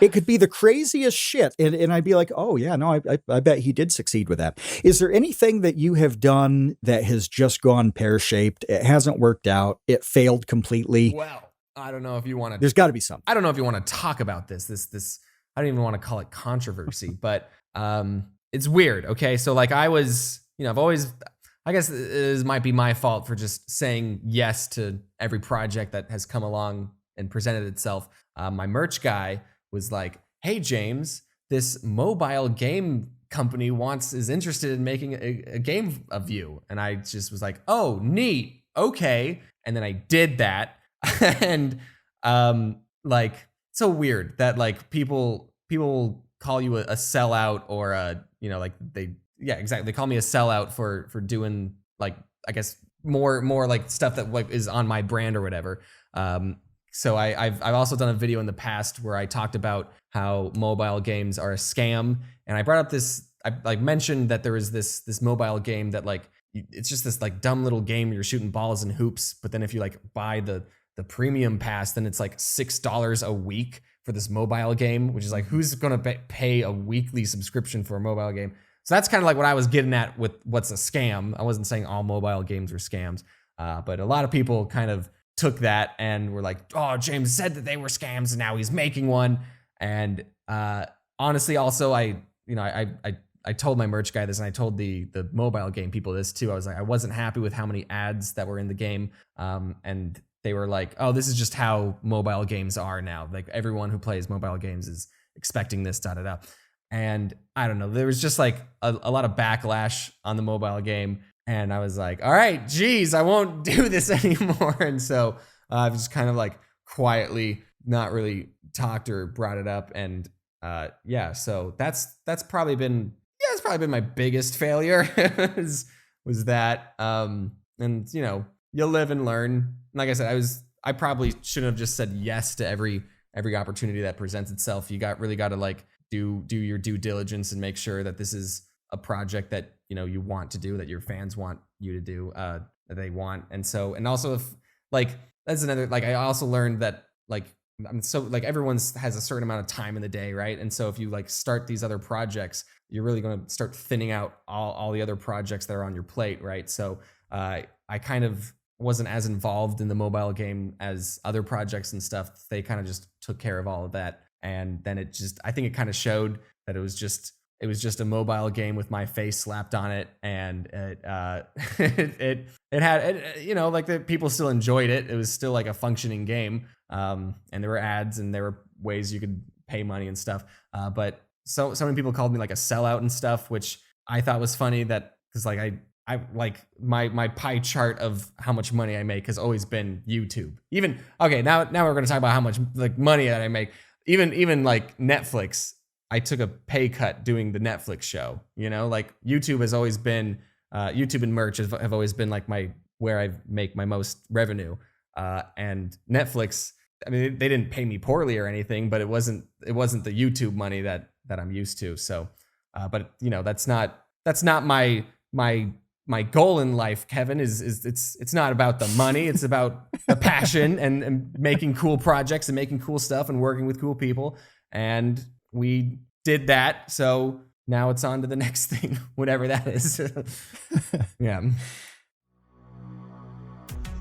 It could be the craziest shit. And I'd be like, oh yeah, no, I bet he did succeed with that. Is there anything that you have done that has just gone pear-shaped? It hasn't worked out. It failed completely. Well, I don't know if you want to, there's gotta be something. I don't know if you want to talk about this, I don't even want to call it controversy, but it's weird. Okay. So like I was, I've always, I guess it might be my fault for just saying yes to every project that has come along and presented itself. My merch guy was like, hey, James, this mobile game company is interested in making a game of you. And I just was like, oh, neat. Okay. And then I did that. And like, so weird that like people call you a sellout or like exactly. They call me a sellout for doing like, I guess more like stuff that like is on my brand or whatever. So I've also done a video in the past where I talked about how mobile games are a scam, and I brought up I like mentioned that there is this mobile game that like it's just this like dumb little game where you're shooting balls and hoops, but then if you like buy the premium pass, then it's like $6 a week for this mobile game, which is like, who's gonna pay a weekly subscription for a mobile game? So that's kind of like what I was getting at with what's a scam. I wasn't saying all mobile games are scams, but a lot of people kind of took that and were like, oh, James said that they were scams and now he's making one. And honestly, also I told my merch guy this, and I told the mobile game people this too. I was like, I wasn't happy with how many ads that were in the game, and they were like, oh, this is just how mobile games are now. Like everyone who plays mobile games is expecting this, da da da. And I don't know, there was just like a lot of backlash on the mobile game. And I was like, all right, geez, I won't do this anymore. And so I've just kind of like quietly not really talked or brought it up. And so that's probably been my biggest failure was that. And you'll live and learn. Like I said, I probably shouldn't have just said yes to every opportunity that presents itself. You really got to like do your due diligence and make sure that this is a project that you want to do, that your fans want you to do, that they want. And also if like, that's another, like I also learned that like everyone has a certain amount of time in the day, right? And so if you like start these other projects, you're really going to start thinning out all the other projects that are on your plate, right? So I kind of wasn't as involved in the mobile game as other projects and stuff. They kind of just took care of all of that. And then I think it kind of showed that it was just a mobile game with my face slapped on it, and it had like the people still enjoyed it. It was still like a functioning game, and there were ads and there were ways you could pay money and stuff. But so many people called me like a sellout and stuff, which I thought was funny, that because like I like my pie chart of how much money I make has always been YouTube. Even okay, now we're going to talk about how much like money that I make. Even like Netflix, I took a pay cut doing the Netflix show. Like YouTube has always been YouTube and merch have always been like where I make my most revenue. And Netflix, I mean, they didn't pay me poorly or anything, but it wasn't the YouTube money that I'm used to. So, but that's not my goal in life, Kevin. It's not about the money. It's about the passion and making cool projects and making cool stuff and working with cool people. And we did that. So now it's on to the next thing, whatever that is. Yeah.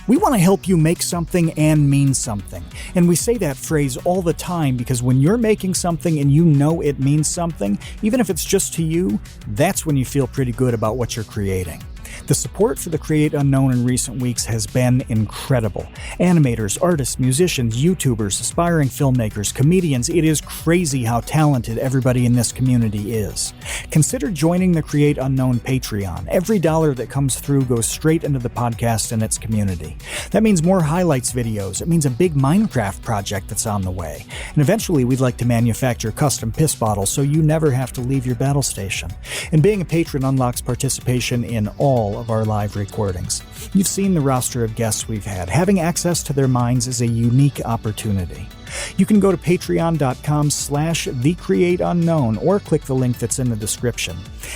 We want to help you make something and mean something. And we say that phrase all the time because when you're making something and you know it means something, even if it's just to you, that's when you feel pretty good about what you're creating. The support for the Create Unknown in recent weeks has been incredible. Animators, artists, musicians, YouTubers, aspiring filmmakers, comedians, it is crazy how talented everybody in this community is. Consider joining the Create Unknown Patreon. Every dollar that comes through goes straight into the podcast and its community. That means more highlights videos. It means a big Minecraft project that's on the way. And eventually we'd like to manufacture custom piss bottles so you never have to leave your battle station. And being a patron unlocks participation in all of our live recordings. You've seen the roster of guests we've had. Having access to their minds is a unique opportunity. You can go to patreon.com/thecreateunknown or click the link that's in the description.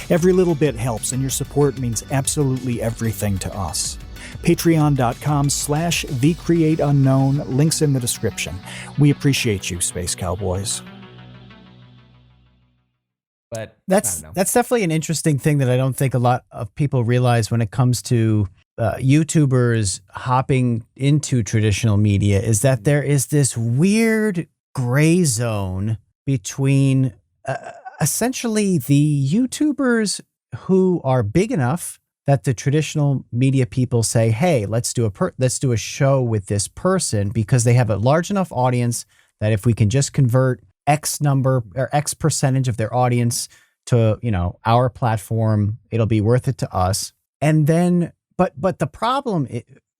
Every little bit helps, and your support means absolutely everything to us. Patreon.com/thecreateunknown, links in the description. We appreciate you, Space Cowboys. But that's definitely an interesting thing that I don't think a lot of people realize when it comes to YouTubers hopping into traditional media, is that there is this weird gray zone between essentially the YouTubers who are big enough that the traditional media people say, hey, let's do a show with this person because they have a large enough audience that if we can just convert X number or X percentage of their audience to, our platform. It'll be worth it to us. And then, but the problem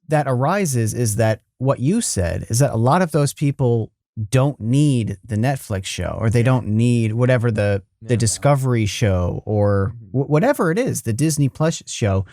that arises is that what you said is that a lot of those people don't need the Netflix show, or they don't need whatever the Discovery show, or whatever it is, the Disney Plus show,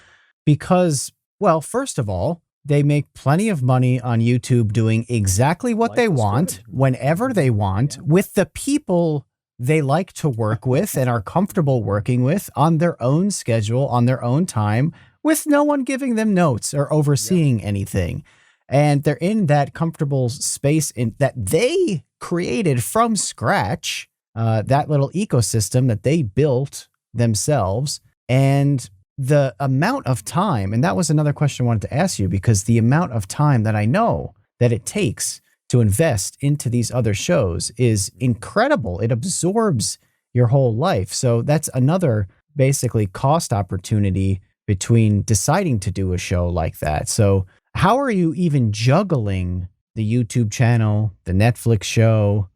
because, well, first of all, they make plenty of money on YouTube doing exactly what they want, whenever they want, with the people they like to work with and are comfortable working with, on their own schedule, on their own time, with no one giving them notes or overseeing anything. And they're in that comfortable space that they created from scratch, that little ecosystem that they built themselves. And the amount of time, and that was another question I wanted to ask you, because the amount of time that I know that it takes to invest into these other shows is incredible. It absorbs your whole life. So that's another basically cost opportunity between deciding to do a show like that. So how are you even juggling the YouTube channel, the Netflix show,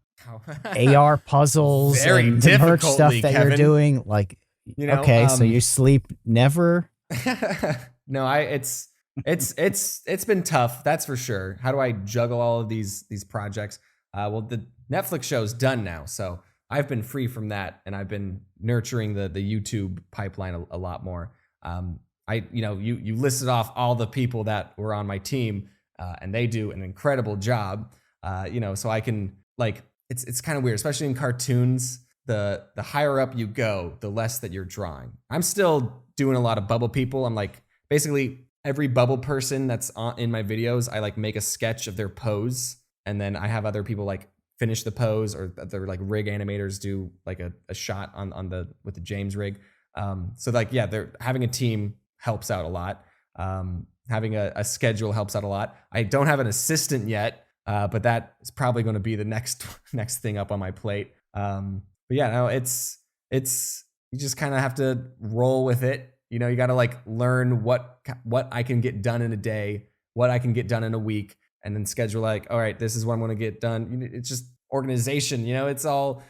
AR puzzles, and the merch stuff that you're doing? Like, okay, so you sleep never? No, it's been tough. That's for sure. How do I juggle all of these projects? Well, the Netflix show's done now, so I've been free from that, and I've been nurturing the YouTube pipeline a lot more. You listed off all the people that were on my team, and they do an incredible job. So I can, like, it's kind of weird, especially in cartoons. The higher up you go, the less that you're drawing. I'm still doing a lot of bubble people. I'm like, basically every bubble person that's in my videos, I like make a sketch of their pose, and then I have other people like finish the pose, or they're like rig animators do like a shot with the James rig. So like, yeah, they're having a team helps out a lot. Having a schedule helps out a lot. I don't have an assistant yet, but that is probably going to be the next thing up on my plate. But yeah, no, it's you just kind of have to roll with it. You got to like learn what I can get done in a day, what I can get done in a week, and then schedule like, all right, this is what I'm going to get done. It's just organization. It's a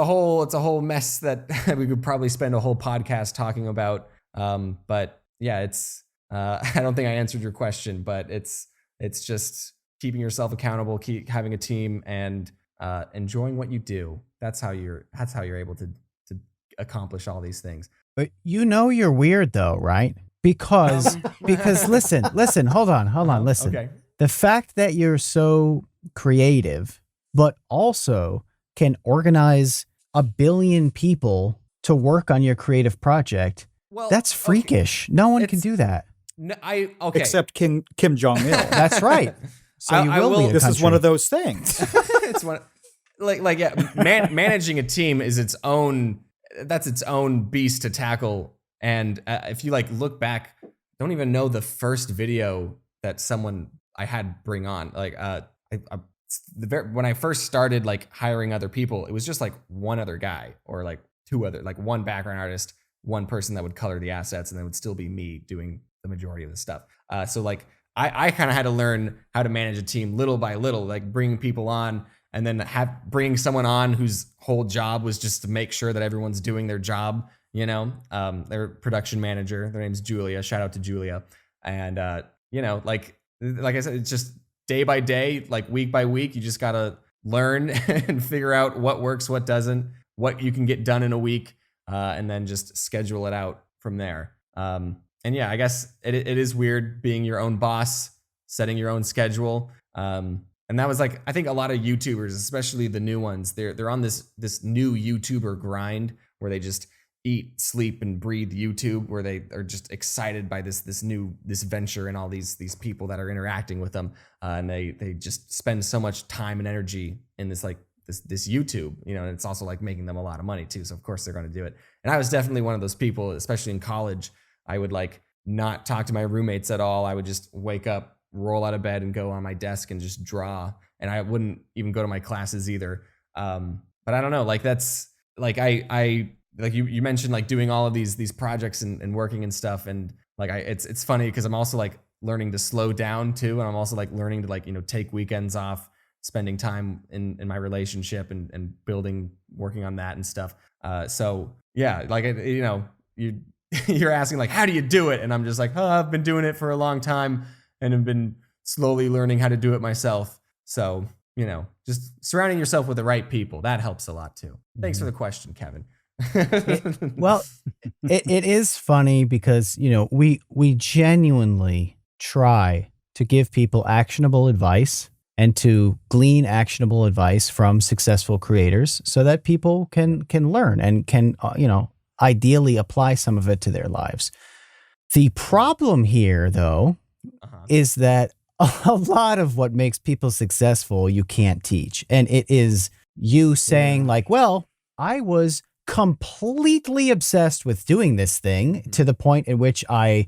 whole mess that we could probably spend a whole podcast talking about. But yeah, I don't think I answered your question, but it's just keeping yourself accountable, keep having a team, and enjoying what you do. That's how you're able to accomplish all these things. But you're weird though, right? Because listen, hold on, listen. Okay. The fact that you're so creative, but also can organize 1 billion people to work on your creative project, well, that's freakish. Okay. No one can do that. No, except Kim Jong-il. That's right. So you will be. This is one of those things. It's one, managing a team is its own beast to tackle. And if you like look back, I don't even know the first video that someone I had bring on. Like when I first started like hiring other people, it was just like one other guy, or like two other, like one background artist, one person that would color the assets, and then it would still be me doing the majority of the stuff. So like I kind of had to learn how to manage a team little by little, like bringing people on, and then bringing someone on whose whole job was just to make sure that everyone's doing their job. Their production manager, their name's Julia. Shout out to Julia. And like I said, it's just day by day, like week by week, you just gotta learn and figure out what works, what doesn't, what you can get done in a week, and then just schedule it out from there. And yeah, I guess it is weird being your own boss, setting your own schedule. And that was like, I think a lot of YouTubers, especially the new ones, they're on this new YouTuber grind where they just eat, sleep, and breathe YouTube, where they are just excited by this venture and all these people that are interacting with them, and they just spend so much time and energy in this YouTube, and it's also like making them a lot of money too. So of course they're going to do it. And I was definitely one of those people, especially in college. I would like not talk to my roommates at all. I would just wake up, roll out of bed, and go on my desk and just draw. And I wouldn't even go to my classes either. But I don't know, like that's like I like you mentioned like doing all of these projects and working and stuff, and like it's funny because I'm also like learning to slow down too, and I'm also like learning to like take weekends off, spending time in my relationship and working on that and stuff. So yeah, like, you're asking like, how do you do it? And I'm just like, oh, I've been doing it for a long time and have been slowly learning how to do it myself. So, just surrounding yourself with the right people, that helps a lot too. Thanks for the question, Kevin. It is funny because, we genuinely try to give people actionable advice and to glean actionable advice from successful creators so that people can learn and can, ideally apply some of it to their lives. The problem here, though, is that a lot of what makes people successful, you can't teach. And it is you saying like, well, I was completely obsessed with doing this thing to the point at which I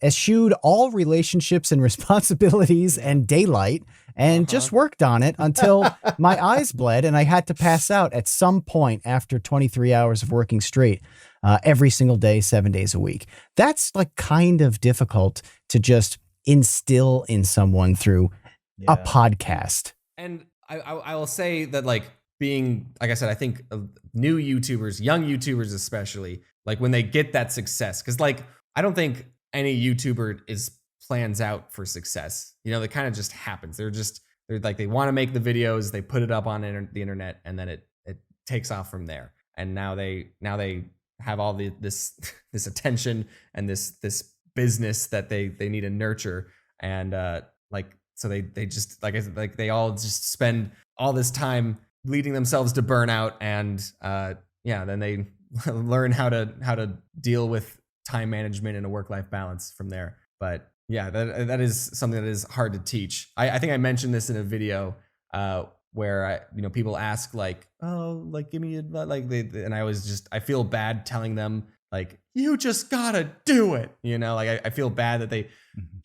eschewed all relationships and responsibilities and daylight and just worked on it until my eyes bled and I had to pass out at some point after 23 hours of working straight every single day, 7 days a week. That's like kind of difficult to just instill in someone through a podcast. And I will say that, like, being, like I said, I think new YouTubers, young YouTubers especially, like when they get that success, because like I don't think any YouTuber plans out for success. It kind of just happens. They're like, they want to make the videos, they put it up on the internet, and then it takes off from there. And now they have all this attention and this business that they need to nurture, and so they just they all just spend all this time leading themselves to burnout, and then they learn how to deal with time management and a work-life balance from there. But yeah, that is something that is hard to teach. I think I mentioned this in a video where people ask like, oh, like give me and I feel bad telling them like, you just gotta do it. I feel bad that they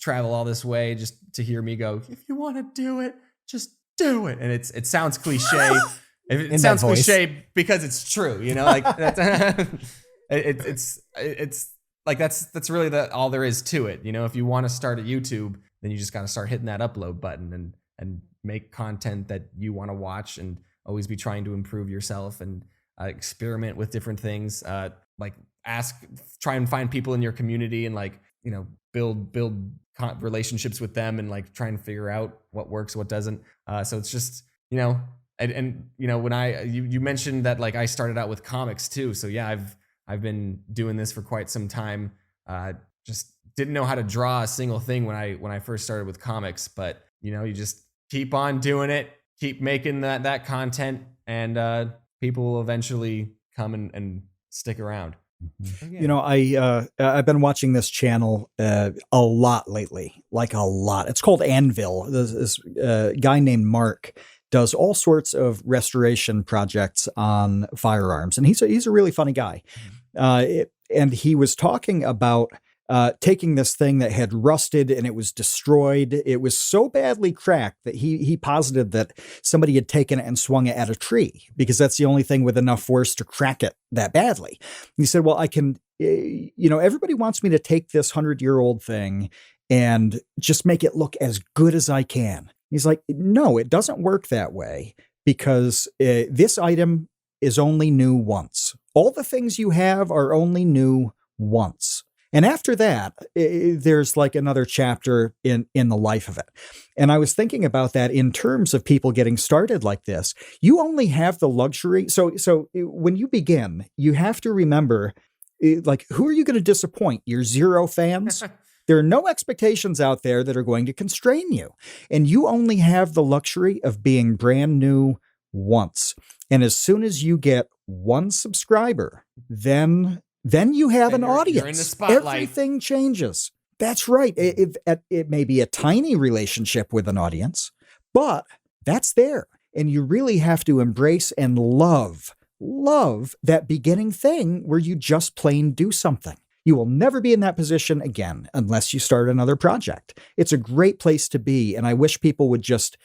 travel all this way just to hear me go, if you want to do it, just do it. And it sounds cliche. It sounds cliche because it's true, like it's like, that's really all there is to it. If you want to start a YouTube, then you just got to start hitting that upload button and make content that you want to watch, and always be trying to improve yourself and experiment with different things. Try and find people in your community and build relationships with them, and like try and figure out what works, what doesn't. So it's just, and when you mentioned that, like, I started out with comics too. So yeah, I've been doing this for quite some time. Just didn't know how to draw a single thing when I first started with comics, but you just keep on doing it, keep making that content, and people will eventually come and stick around. I've been watching this channel a lot lately, like a lot. It's called Anvil. This guy named Mark does all sorts of restoration projects on firearms, and he's a really funny guy. And he was talking about taking this thing that had rusted and it was destroyed. It was so badly cracked that he posited that somebody had taken it and swung it at a tree, because that's the only thing with enough force to crack it that badly. And he said, well, I can, everybody wants me to take this 100-year-old thing and just make it look as good as I can. He's like, no, it doesn't work that way, because this item is only new once. All the things you have are only new once. And after that, there's like another chapter in the life of it. And I was thinking about that in terms of people getting started like this. You only have the luxury. So when you begin, you have to remember, like, who are you going to disappoint? Your 0 fans? There are no expectations out there that are going to constrain you. And you only have the luxury of being brand new once. And as soon as you get 1 subscriber, then you have an audience. You're in the spotlight. Everything changes. That's right. It may be a tiny relationship with an audience, but that's there. And you really have to embrace and love that beginning thing where you just plain do something. You will never be in that position again unless you start another project. It's a great place to be. And I wish people would just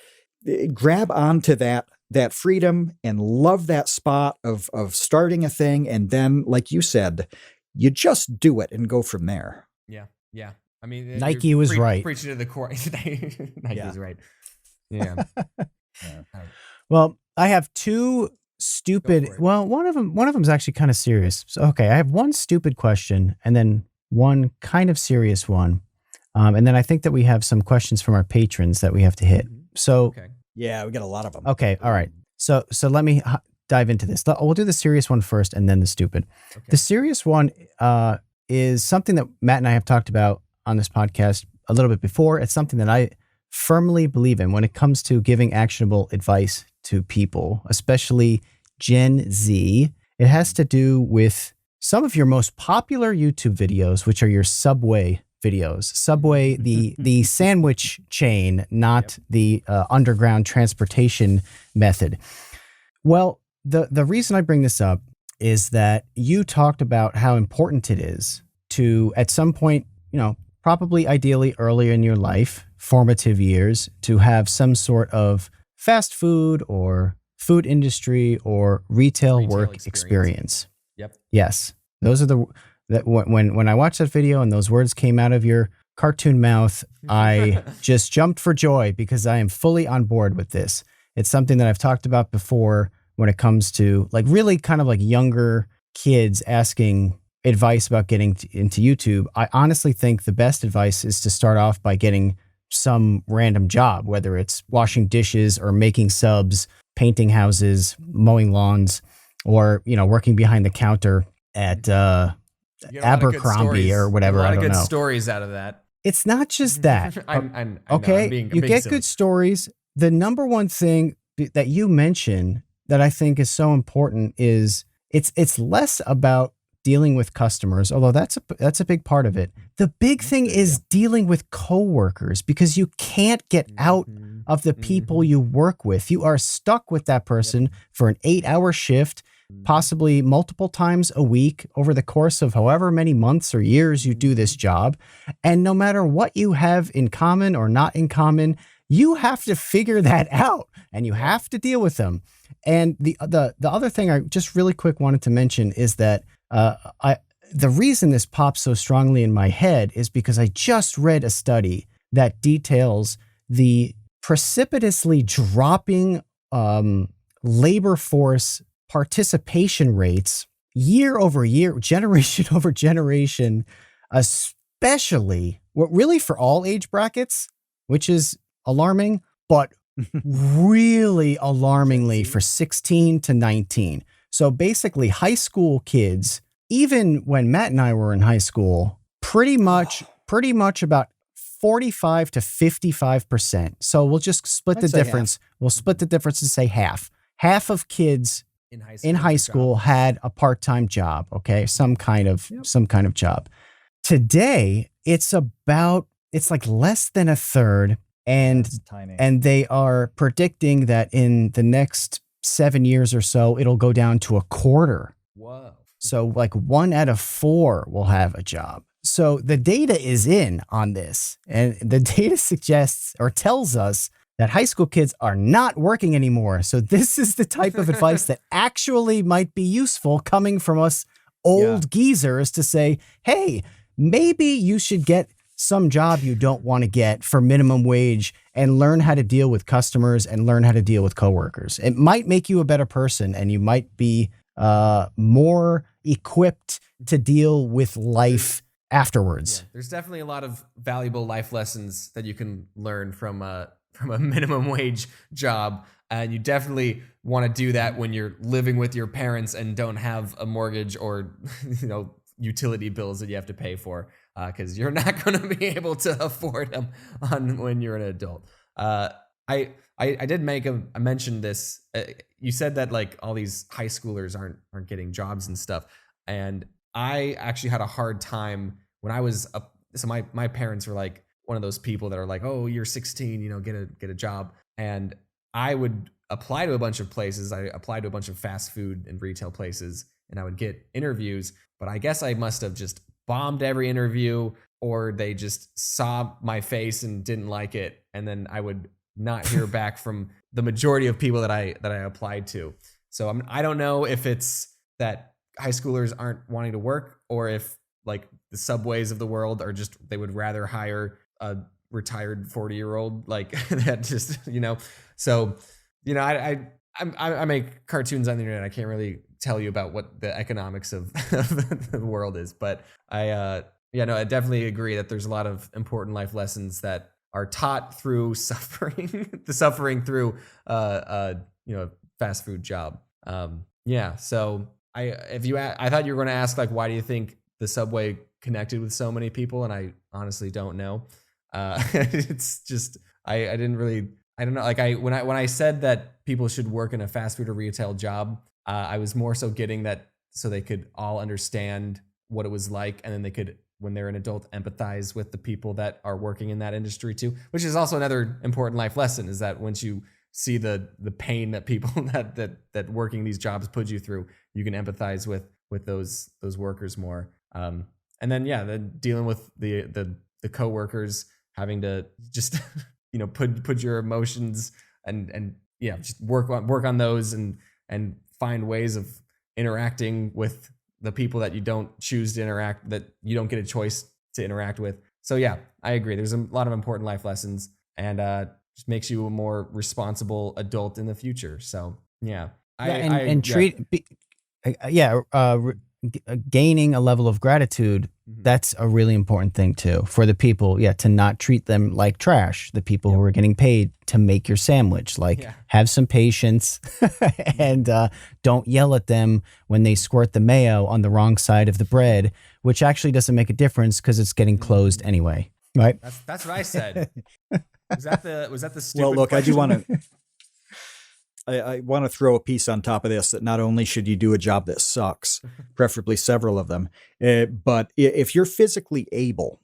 grab onto that freedom and love that spot of starting a thing. And then, like you said, you just do it and go from there. Yeah. Yeah. I mean, Nike was right. Preaching to the core. Nike was right. Yeah. Well, I have two stupid. Well, one of them's actually kind of serious. So, okay, I have one stupid question and then one kind of serious one. And then I think that we have some questions from our patrons that we have to hit. So, yeah, we got a lot of them. Okay, all right. So let me dive into this. We'll do the serious one first and then the stupid. Okay. The serious one is something that Matt and I have talked about on this podcast a little bit before. It's something that I firmly believe in when it comes to giving actionable advice to people, especially Gen Z. It has to do with some of your most popular YouTube videos, which are your Subway videos. Subway, the sandwich chain, not the underground transportation method. Well, the reason I bring this up is that you talked about how important it is to, at some point, probably ideally earlier in your life, formative years, to have some sort of fast food or food industry or retail work experience. Yep. Yes. Those are when I watched that video and those words came out of your cartoon mouth, I just jumped for joy because I am fully on board with this. It's something that I've talked about before when it comes to like really kind of like younger kids asking advice about getting into YouTube. I honestly think the best advice is to start off by getting some random job, whether it's washing dishes or making subs, painting houses, mowing lawns, or, working behind the counter at Abercrombie or whatever. I don't know. A lot of good stories out of that. It's not just that. Okay, you get good stories. The number one thing that you mention that I think is so important is it's less about dealing with customers, although that's a big part of it. The big thing is dealing with coworkers, because you can't get out of the people you work with. You are stuck with that person for an 8-hour shift, possibly multiple times a week over the course of however many months or years you do this job. And no matter what you have in common or not in common, you have to figure that out and you have to deal with them. And the other thing I just really quick wanted to mention is that the reason this pops so strongly in my head is because I just read a study that details the precipitously dropping labor force participation rates year over year, generation over generation, especially really for all age brackets, which is alarming, but really alarmingly for 16 to 19. So basically high school kids, even when Matt and I were in high school, pretty much about 45 to 55%. So we'll just split the difference. We'll split the difference and say half. Half of kids in high school had a part-time job. Okay. Some kind of job. Today, it's like less than a third. And they are predicting that in the next 7 years or so, it'll go down to a quarter. Whoa. So like 1 out of 4 will have a job. So the data is in on this. And the data suggests or tells us that high school kids are not working anymore. So this is the type of advice that actually might be useful coming from us old geezers to say, hey, maybe you should get some job you don't want to get for minimum wage and learn how to deal with customers and learn how to deal with coworkers. It might make you a better person and you might be more equipped to deal with life afterwards. Yeah, there's definitely a lot of valuable life lessons that you can learn from a minimum wage job. And you definitely want to do that when you're living with your parents and don't have a mortgage or, utility bills that you have to pay for. Because you're not going to be able to afford them when you're an adult. I did I mentioned this. You said that like all these high schoolers aren't getting jobs and stuff, and I actually had a hard time when I was up. So my parents were like one of those people that are like, oh, you're 16, get a job, and I would apply to a bunch of places. I applied to a bunch of fast food and retail places, and I would get interviews, but I guess I must have just bombed every interview, or they just saw my face and didn't like it, and then I would not hear back from the majority of people that I applied to. So I don't know if it's that high schoolers aren't wanting to work, or if like the Subways of the world are just, they would rather hire a retired 40-year-old like that, just So I make cartoons on the internet. I can't really tell you about what the economics of the world is, but I definitely agree that there's a lot of important life lessons that are taught through suffering, the suffering through fast food job. So I thought you were going to ask, like, why do you think the subway connected with so many people? And I honestly don't know. It's just, I don't know. Like when I said that people should work in a fast food or retail job, I was more so getting that so they could all understand what it was like. And then they could, when they're an adult, empathize with the people that are working in that industry too, which is also another important life lesson, is that once you see the pain that people that working these jobs put you through, you can empathize with those workers more. And then dealing with the coworkers, having to just put your emotions and just work on those and find ways of interacting with the people that you don't choose to interact, that you don't get a choice to interact with. So yeah, I agree. There's a lot of important life lessons, and just makes you a more responsible adult in the future. So yeah, gaining a level of gratitude. That's a really important thing too, for the people, to not treat them like trash. The people who are getting paid to make your sandwich, have some patience and don't yell at them when they squirt the mayo on the wrong side of the bread, which actually doesn't make a difference because it's getting closed anyway. Right. That's what I said. Was that the stupid Well, look, question? I do want to. I want to throw a piece on top of this, that not only should you do a job that sucks, preferably several of them, but if you're physically able,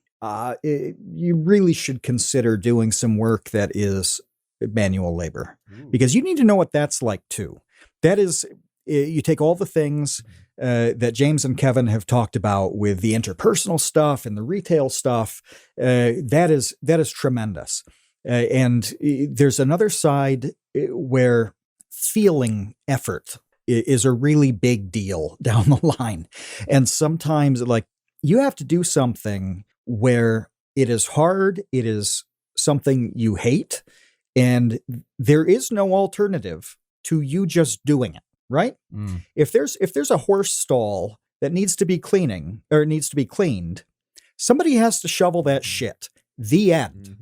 you really should consider doing some work that is manual labor. Ooh. Because you need to know what that's like too. That is, you take all the things that James and Kevin have talked about with the interpersonal stuff and the retail stuff. That is tremendous. And there's another side where feeling effort is a really big deal down the line. And sometimes, like, you have to do something where it is hard, it is something you hate, and there is no alternative to you just doing it, right? Mm. If there's a horse stall that needs to be cleaned, somebody has to shovel that shit. The end.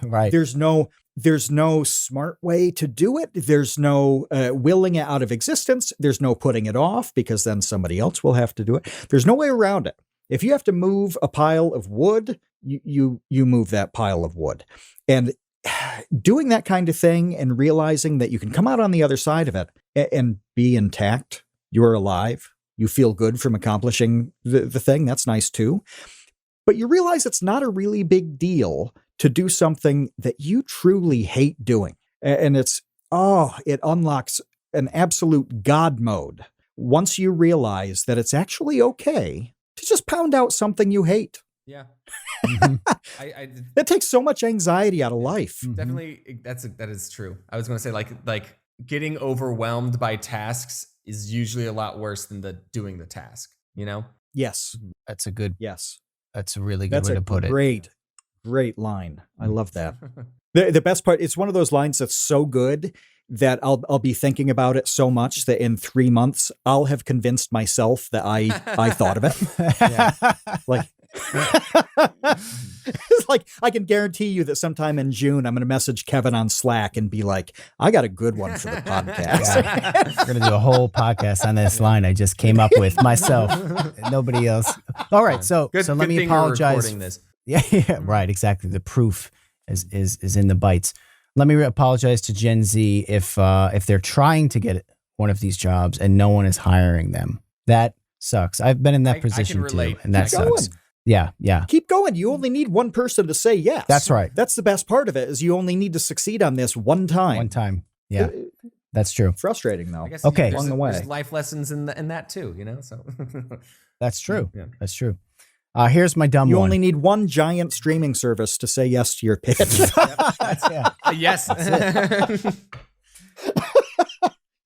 Right. There's no smart way to do it. There's no willing it out of existence. There's no putting it off, because then somebody else will have to do it. There's no way around it. If you have to move a pile of wood, you move that pile of wood. And doing that kind of thing and realizing that you can come out on the other side of it and be intact, you're alive, you feel good from accomplishing the thing, that's nice too. But you realize it's not a really big deal to do something that you truly hate doing. And it unlocks an absolute God mode once you realize that it's actually okay to just pound out something you hate. Yeah. That takes so much anxiety out of life. Definitely, that is true. I was going to say, like getting overwhelmed by tasks is usually a lot worse than doing the task, Yes. That's a good. Yes. That's a really good way to put it. Great line. I love that. The best part, it's one of those lines that's so good that I'll be thinking about it so much that in 3 months I'll have convinced myself that I thought of it. Yeah. It's like, I can guarantee you that sometime in June I'm going to message Kevin on Slack and be like, I got a good one for the podcast. Yeah. We're going to do a whole podcast on this line I just came up with myself. Nobody else. All right. So let me apologize. This. Yeah, right. Exactly. The proof is in the bites. Let me apologize to Gen Z if they're trying to get one of these jobs and no one is hiring them. That sucks. I've been in that position too, and that sucks. Yeah. Keep going. You only need one person to say yes. That's right. That's the best part of it, is you only need to succeed on this one time. Yeah. That's true. Frustrating though. Okay. Along the way. There's life lessons in that too, so. That's true. Yeah. That's true. Here's my dumb one. You only need one giant streaming service to say yes to your pitch. Yes.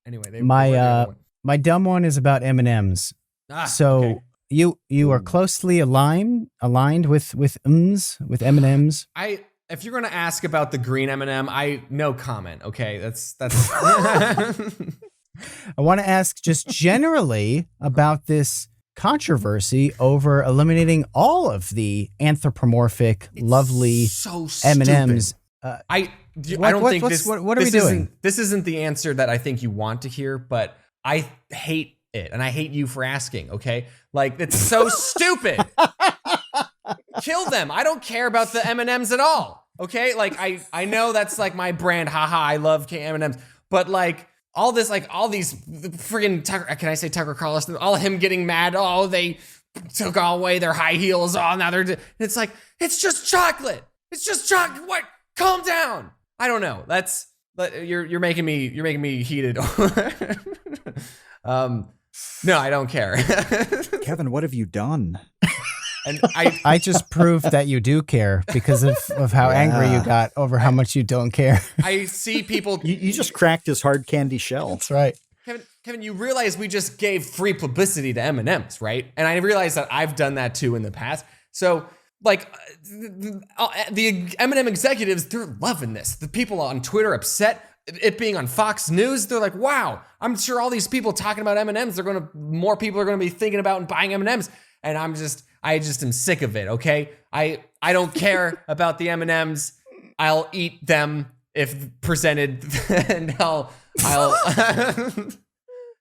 Anyway, my dumb one is about M&Ms. Okay. You are closely aligned with M&Ms. if you're gonna ask about the green M&M, no comment. Okay, that's. I want to ask just generally about this controversy over eliminating all of the anthropomorphic, lovely so M&Ms. I don't think this. What are we doing? This isn't the answer that I think you want to hear, but I hate it, and I hate you for asking. Okay, like it's so stupid. Kill them. I don't care about the M&Ms at all. Okay, like I know that's like my brand. Haha, I love M&Ms, but like. All these friggin' Tucker, can I say Tucker Carlson? All him getting mad. Oh, they took all away their high heels. Oh, now they're. It's like, it's just chocolate. It's just chocolate. What? Calm down. I don't know. You're making me heated. No, I don't care. Kevin, what have you done? And I just proved that you do care because of how angry you got over how much you don't care. I see people. You just cracked his hard candy shell. That's right. Kevin, you realize we just gave free publicity to M&Ms, right? And I realize that I've done that too in the past. So, like, the M&M executives, they're loving this. The people on Twitter upset. It being on Fox News, they're like, wow, I'm sure all these people talking about M&Ms, more people are going to be thinking about and buying M&Ms. And I just am sick of it, okay? I don't care about the M&Ms. I'll eat them if presented, and I'll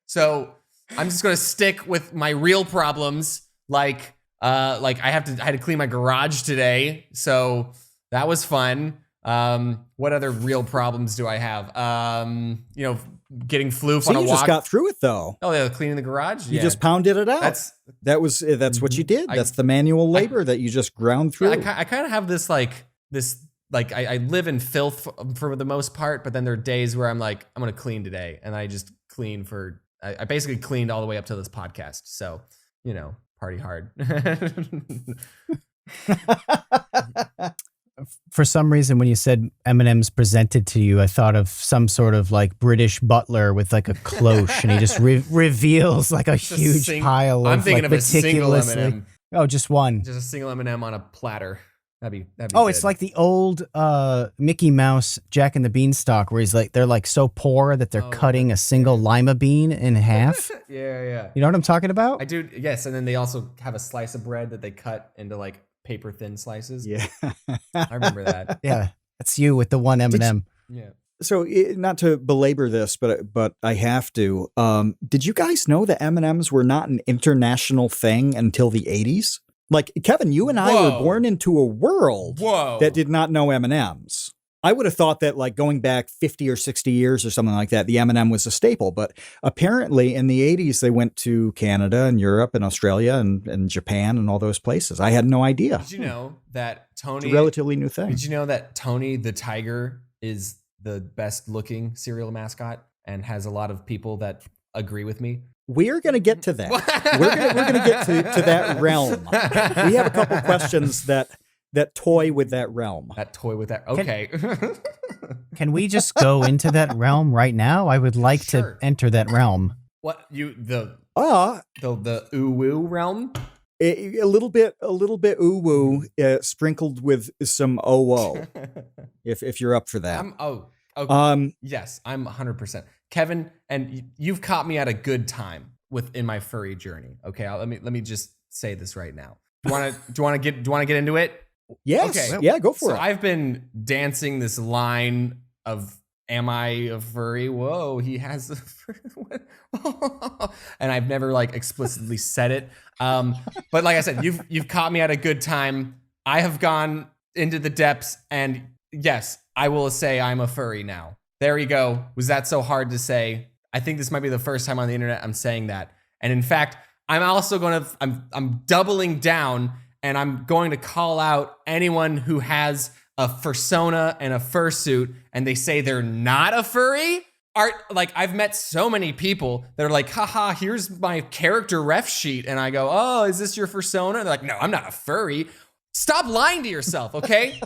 So I'm just gonna stick with my real problems, like I had to clean my garage today, so that was fun. What other real problems do I have? Getting floof on a walk. You just got through it though. Oh yeah, cleaning the garage. You just pounded it out. That's what you did. That's the manual labor that you just ground through. I kind of have this I live in filth for the most part, but then there are days where I'm like, I'm gonna clean today, and I just clean I basically cleaned all the way up to this podcast. So, party hard. For some reason, when you said M&M's presented to you, I thought of some sort of like British butler with like a cloche, and he just reveals like a huge pile of. I'm thinking like of a single M&M. Oh, just one. Just a single M&M on a platter. That'd be oh, good. It's like the old Mickey Mouse Jack and the Beanstalk, where they're like so poor that they're cutting a single lima bean in half. Yeah. You know what I'm talking about? I do. Yes, and then they also have a slice of bread that they cut into like paper thin slices. Yeah. I remember that. Yeah, that's you with the one M&M. Yeah. So not to belabor this, but I have to. Did you guys know that M&Ms were not an international thing until the 80s? Like, Kevin, you and I were born into a world that did not know M&Ms. I would have thought that, like, going back 50 or 60 years or something like that, the M&M was a staple. But apparently in the 80s, they went to Canada and Europe and Australia and Japan and all those places. I had no idea. Did you know that Tony... It's a relatively new thing. Did you know that Tony the tiger is the best looking cereal mascot and has a lot of people that agree with me? We're going to get to that. We're going to get to that realm. We have a couple questions that toy with that realm. Okay. Can we just go into that realm right now? I would like to enter that realm. What the ooh woo realm? A little bit ooh woo, sprinkled with some oo. if you're up for that. Okay. Yes, I'm 100%. Kevin, and you've caught me at a good time in my furry journey. Okay, let me just say this right now. Do you want to get into it? Yes. Okay. Yeah, go for it. So I've been dancing this line of, am I a furry? Whoa, he has a furry. And I've never like explicitly said it. But like I said, you've caught me at a good time. I have gone into the depths, and yes, I will say I'm a furry now. There you go. Was that so hard to say? I think this might be the first time on the internet I'm saying that. And in fact, I'm also I'm doubling down, and I'm going to call out anyone who has a fursona and a fursuit and they say they're not a furry. I've met so many people that are like, haha, here's my character ref sheet. And I go, oh, is this your fursona? And they're like, no, I'm not a furry. Stop lying to yourself, okay?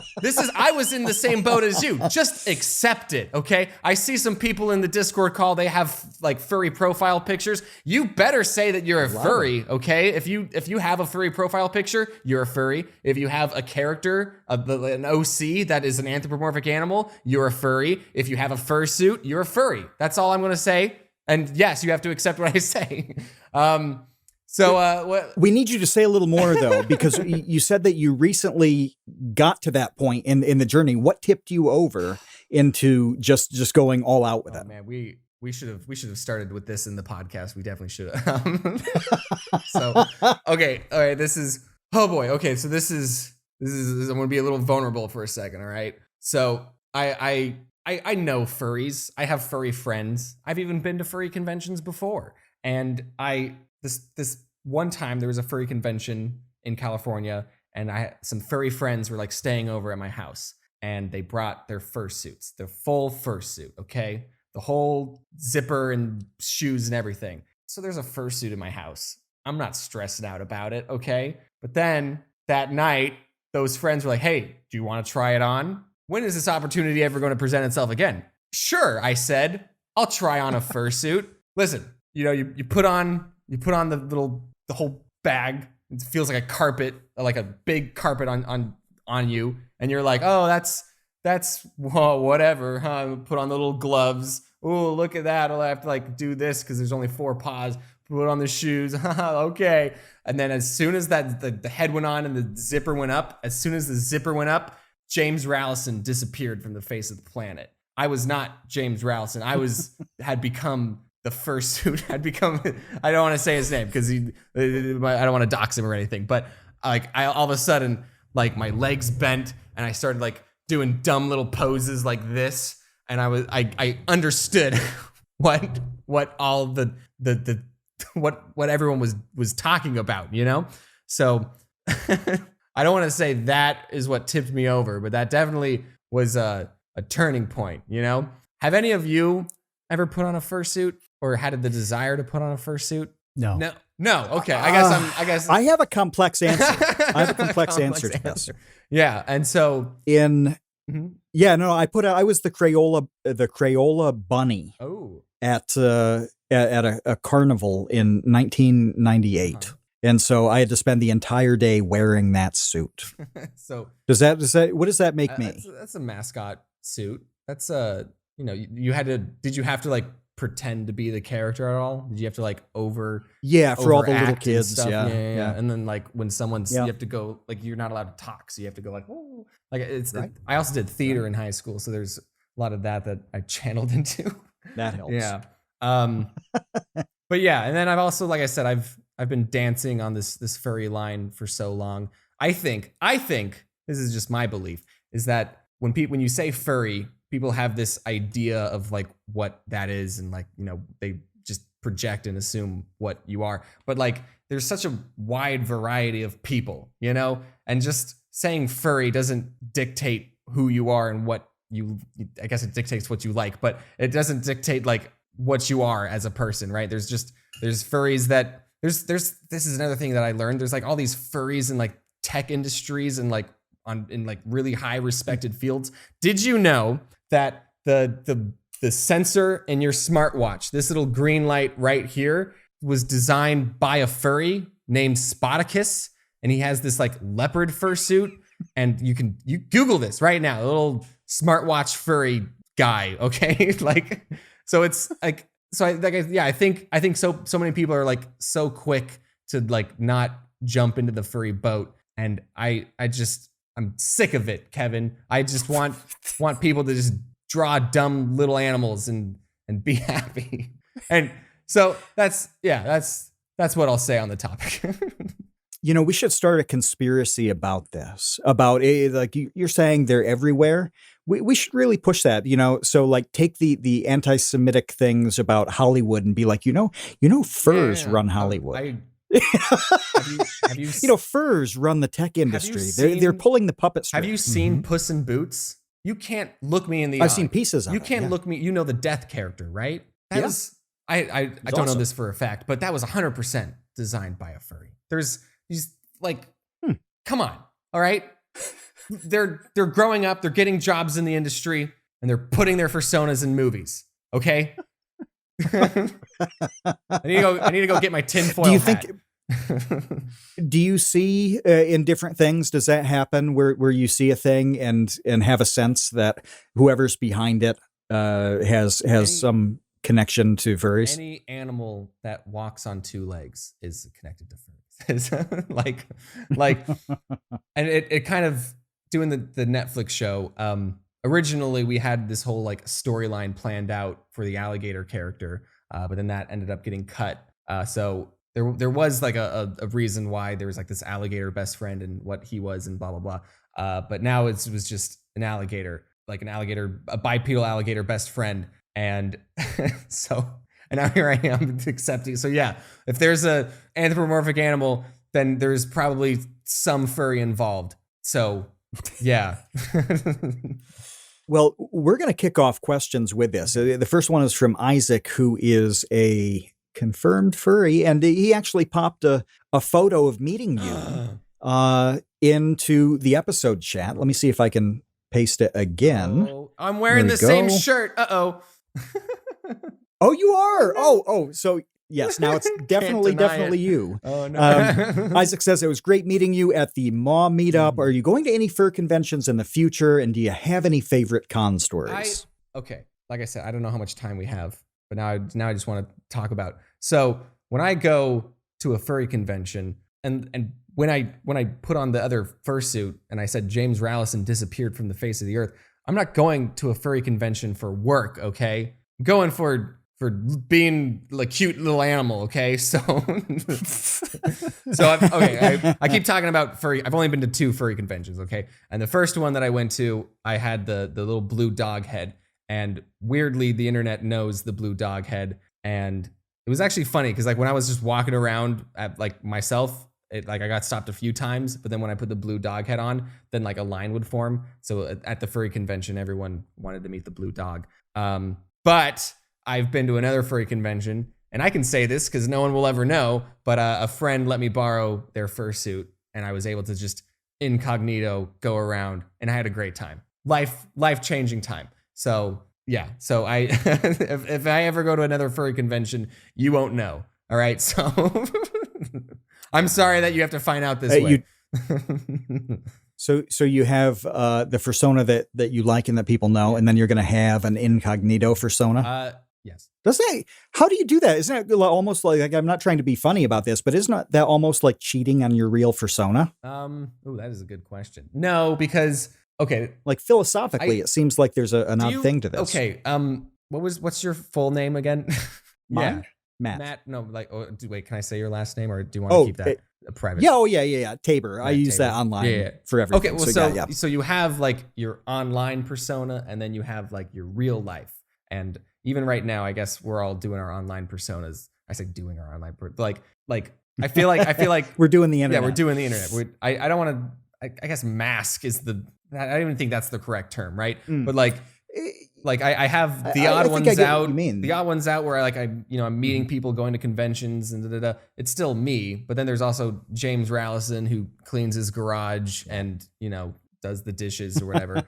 I was in the same boat as you. Just accept it, okay? I see some people in the Discord call, they have like furry profile pictures. You better say that you're a furry, okay? If you have a furry profile picture, you're a furry. If you have a character, an OC that is an anthropomorphic animal, you're a furry. If you have a fursuit, you're a furry. That's all I'm gonna say. And yes, you have to accept what I say. So we need you to say a little more though, because you said that you recently got to that point in the journey. What tipped you over into just going all out with it? Man, we should have started with this in the podcast. We definitely should have. So okay, all right. Oh boy. Okay, so this is I'm gonna be a little vulnerable for a second. All right. So I know furries. I have furry friends. I've even been to furry conventions before, and this one time there was a furry convention in California, and some furry friends were like staying over at my house, and they brought their fursuits, their full fursuit, okay? The whole zipper and shoes and everything. So there's a fursuit in my house. I'm not stressing out about it, okay? But then that night, those friends were like, hey, do you want to try it on? When is this opportunity ever going to present itself again? Sure, I said, I'll try on a fursuit. Listen, you put on the whole bag. It feels like a carpet, like a big carpet on you, and you're like, oh, that's whatever, huh? Put on the little gloves. Oh, look at that. I'll have to like do this because there's only 4 paws. Put on the shoes. Okay. And then as soon as the head went on and the zipper went up, James Rallison disappeared from the face of the planet. I was not James Rallison. Had become the fursuit. I don't want to say his name because I don't want to dox him or anything, but like all of a sudden, like my legs bent and I started like doing dumb little poses like this. And I understood what all the what everyone was talking about, So I don't want to say that is what tipped me over, but that definitely was a turning point, Have any of you ever put on a fursuit or had the desire to put on a fursuit? No. Okay. I guess I have a complex answer. I have a complex answer to this. Yeah. And so I was the Crayola bunny. Oh. At a carnival in 1998. Uh-huh. And so I had to spend the entire day wearing that suit. So what does that make me? That's a mascot suit. That's did you have to like pretend to be the character at all? Did you have to like for all the little kids? Yeah. And then like when someone's, you have to go, like you're not allowed to talk. So you have to go like, oh, like it's, right. I also did theater in high school. So there's a lot of that I channeled into. That helps. Yeah. But yeah. And then I've also, like I said, I've been dancing on this furry line for so long. I think this is just my belief, is that when you say furry, people have this idea of like what that is, and like, they just project and assume what you are. But like, there's such a wide variety of people, and just saying furry doesn't dictate who you are and what I guess it dictates what you like, but it doesn't dictate like what you are as a person, right? There's furries that this is another thing that I learned. There's like all these furries in like tech industries and like in like really high respected fields. Did you know that the sensor in your smartwatch, this little green light right here, was designed by a furry named Spoticus, and he has this like leopard fursuit, and you Google this right now, a little smartwatch furry guy, okay? Like, so it's like, I think so many people are like so quick to like not jump into the furry boat, and I'm sick of it, Kevin. I just want people to just draw dumb little animals and be happy. And so that's what I'll say on the topic. We should start a conspiracy about this. About like you're saying they're everywhere. We should really push that. So like take the anti-Semitic things about Hollywood and be like, furs run Hollywood. Have you furs run the tech industry. They're pulling the puppet strings. Have you seen Puss in Boots? You can't look me in the eye. I've seen pieces of it. You can't look me. The death character, right? That was I don't know this for a fact, but that was 100% designed by a furry. There's like, come on. All right. They're growing up, they're getting jobs in the industry, and they're putting their personas in movies. Okay. I need to go get my tinfoil Do you hat. Do you see in different things, does that happen where you see a thing and have a sense that whoever's behind it has some connection to furries? Any animal that walks on two legs is connected to furries. like, and it kind of doing the Netflix show. Originally we had this whole like storyline planned out for the alligator character, but then that ended up getting cut. So there was like a reason why there was like this alligator best friend and what he was and blah blah blah. But now it was just an alligator, a bipedal alligator best friend, and so and now here I am accepting. So yeah, if there's a anthropomorphic animal, then there's probably some furry involved. So yeah. Well, we're going to kick off questions with this. The first one is from Isaac, who is a confirmed furry, and he actually popped a photo of meeting you into the episode chat. Let me see if I can paste it again. Oh, I'm wearing the same shirt. Uh-oh. Oh, you are? Oh, so yes, now it's definitely you. Oh, no. Isaac says, it was great meeting you at the Maw meetup. Are you going to any fur conventions in the future? And do you have any favorite con stories? Okay. Like I said, I don't know how much time we have, but now I just want to talk about. So when I go to a furry convention and when I put on the other fursuit and I said James Rallison disappeared from the face of the earth, I'm not going to a furry convention for work, okay? I'm going for being a cute little animal, okay? So, I keep talking about furry. I've only been to 2 furry conventions, okay? And the first one that I went to, I had the little blue dog head, and weirdly, the internet knows the blue dog head, and it was actually funny because like when I was just walking around at like myself, I got stopped a few times, but then when I put the blue dog head on, then like a line would form. So at the furry convention, everyone wanted to meet the blue dog. But I've been to another furry convention, and I can say this because no one will ever know, but a friend let me borrow their fursuit, and I was able to just incognito go around, and I had a great time. Life-changing time. So yeah, so I if I ever go to another furry convention, you won't know. All right, so I'm sorry that you have to find out this way. So you have the persona that you like and that people know, and then you're going to have an incognito persona? Yes. How do you do that? Isn't it almost like I'm not trying to be funny about this, but isn't that almost like cheating on your real persona? That is a good question. No, because, okay. Like philosophically, it seems like there's an odd thing to this. Okay. What's your full name again? Mine? Yeah. Matt. No, wait, can I say your last name or do you want to keep that private? Yeah. Tabor. I use that online for everything. Okay, well, so you have like your online persona and then you have like your real life. And even right now, I guess we're all doing our online personas. I say doing our online, I feel like we're doing the internet. Yeah, we're doing the internet. I don't want to, I guess mask is I don't even think that's the correct term, right? But I have the odd ones out. The odd ones out where I'm meeting people, going to conventions and It's still me, but then there's also James Rallison who cleans his garage and does the dishes or whatever.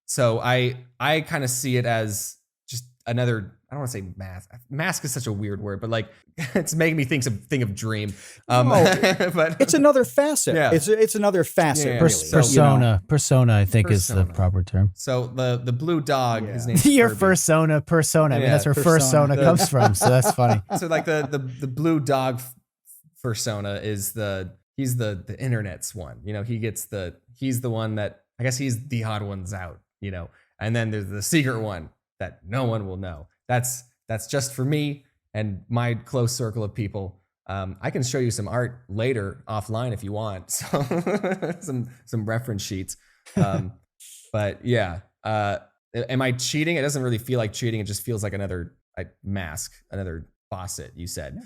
So I kind of see it as just another. I don't want to say mask. Mask is such a weird word, but it's making me think of Dream. But it's another facet. Yeah. It's another facet. Yeah, really. Persona, I think is the proper term. So the blue dog, his name's your Furby. persona. I mean, that's where persona comes from. So that's funny. So the blue dog persona is he's the internet's one. He's the one that I guess he's the TheOdd1sOut. And then there's the secret one that no one will know. That's just for me and my close circle of people. I can show you some art later offline if you want. So some reference sheets. But yeah, am I cheating? It doesn't really feel like cheating. It just feels like another mask, another faucet. You said.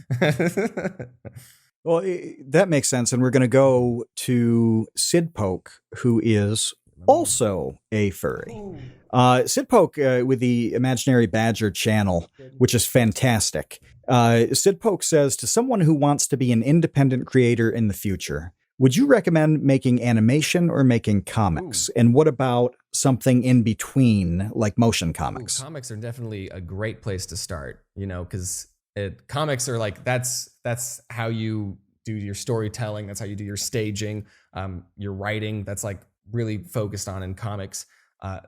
Well, that makes sense. And we're going to go to Sid Poke, who is also a furry. Sid Poke with the Imaginary Badger channel, which is fantastic. Sid Poke says, to someone who wants to be an independent creator in the future, Would you recommend making animation or making comics? And what about something in between, like motion comics? Comics are definitely a great place to start, because comics are like, that's how you do your storytelling. That's how you do your staging, your writing. That's like really focused on in comics.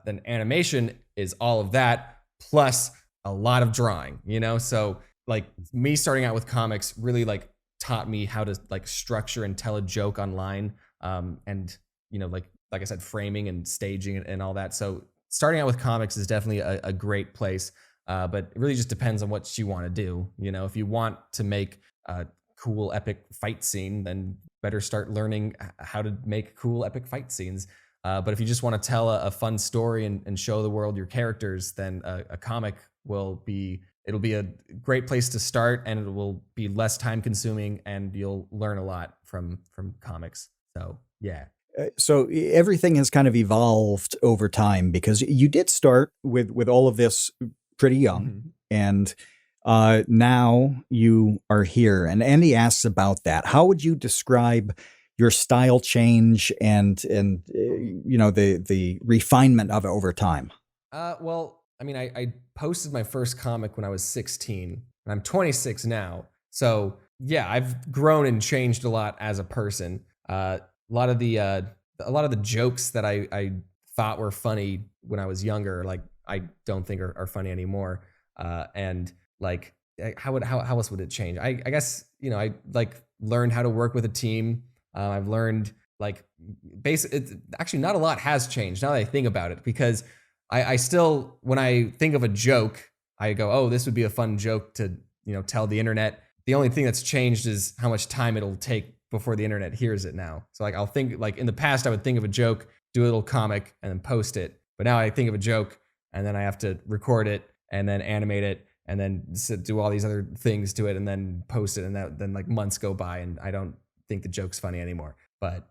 Then animation is all of that plus a lot of drawing, So like me starting out with comics really like taught me how to like structure and tell a joke online, and like I said, framing and staging and all that. So starting out with comics is definitely a great place, but it really just depends on what you want to do. If you want to make a cool epic fight scene, then better start learning how to make cool epic fight scenes. But if you just want to tell a fun story and show the world your characters, then a comic it'll be a great place to start, and it will be less time consuming, and you'll learn a lot from comics. So yeah. So everything has kind of evolved over time, because you did start with all of this pretty young, and now you are here. And Andy asks about that. How would you describe your style change and the refinement of it over time? Well, I mean, I posted my first comic when I was 16, and I'm 26 now. So yeah, I've grown and changed a lot as a person. A lot of the jokes that I thought were funny when I was younger, like I don't think are funny anymore. And like, how else would it change? I guess, I like learned how to work with a team. I've learned like actually not a lot has changed now that I think about it, because I still, when I think of a joke, I go, oh, this would be a fun joke to, tell the internet. The only thing that's changed is how much time it'll take before the internet hears it now. So like, I'll think like in the past, I would think of a joke, do a little comic and then post it. But now I think of a joke and then I have to record it and then animate it and then do all these other things to it and then post it. And then like months go by and I don't think the joke's funny anymore. But,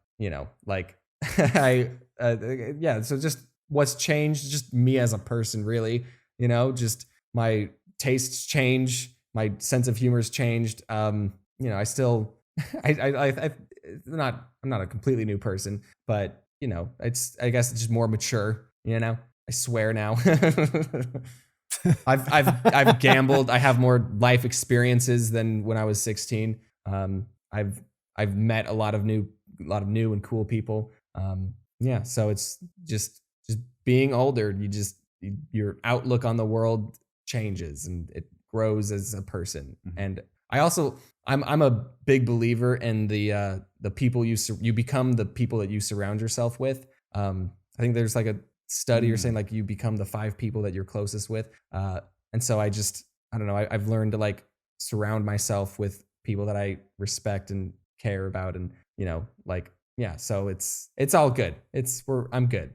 like yeah, so just what's changed, just me as a person, really, just my tastes change, my sense of humor's changed. I still, I'm not a completely new person, but I guess it's just more mature, I swear now. I've gambled. I have more life experiences than when I was 16. I've met a lot of new and cool people. Yeah, so it's just being older. Your outlook on the world changes and it grows as a person. Mm-hmm. And I also I'm a big believer in the people you become the people that you surround yourself with. I think there's like a study or saying like you become the 5 people that you're closest with. And so I don't know. I've learned to like surround myself with people that I respect and care about, and so it's all good. I'm good.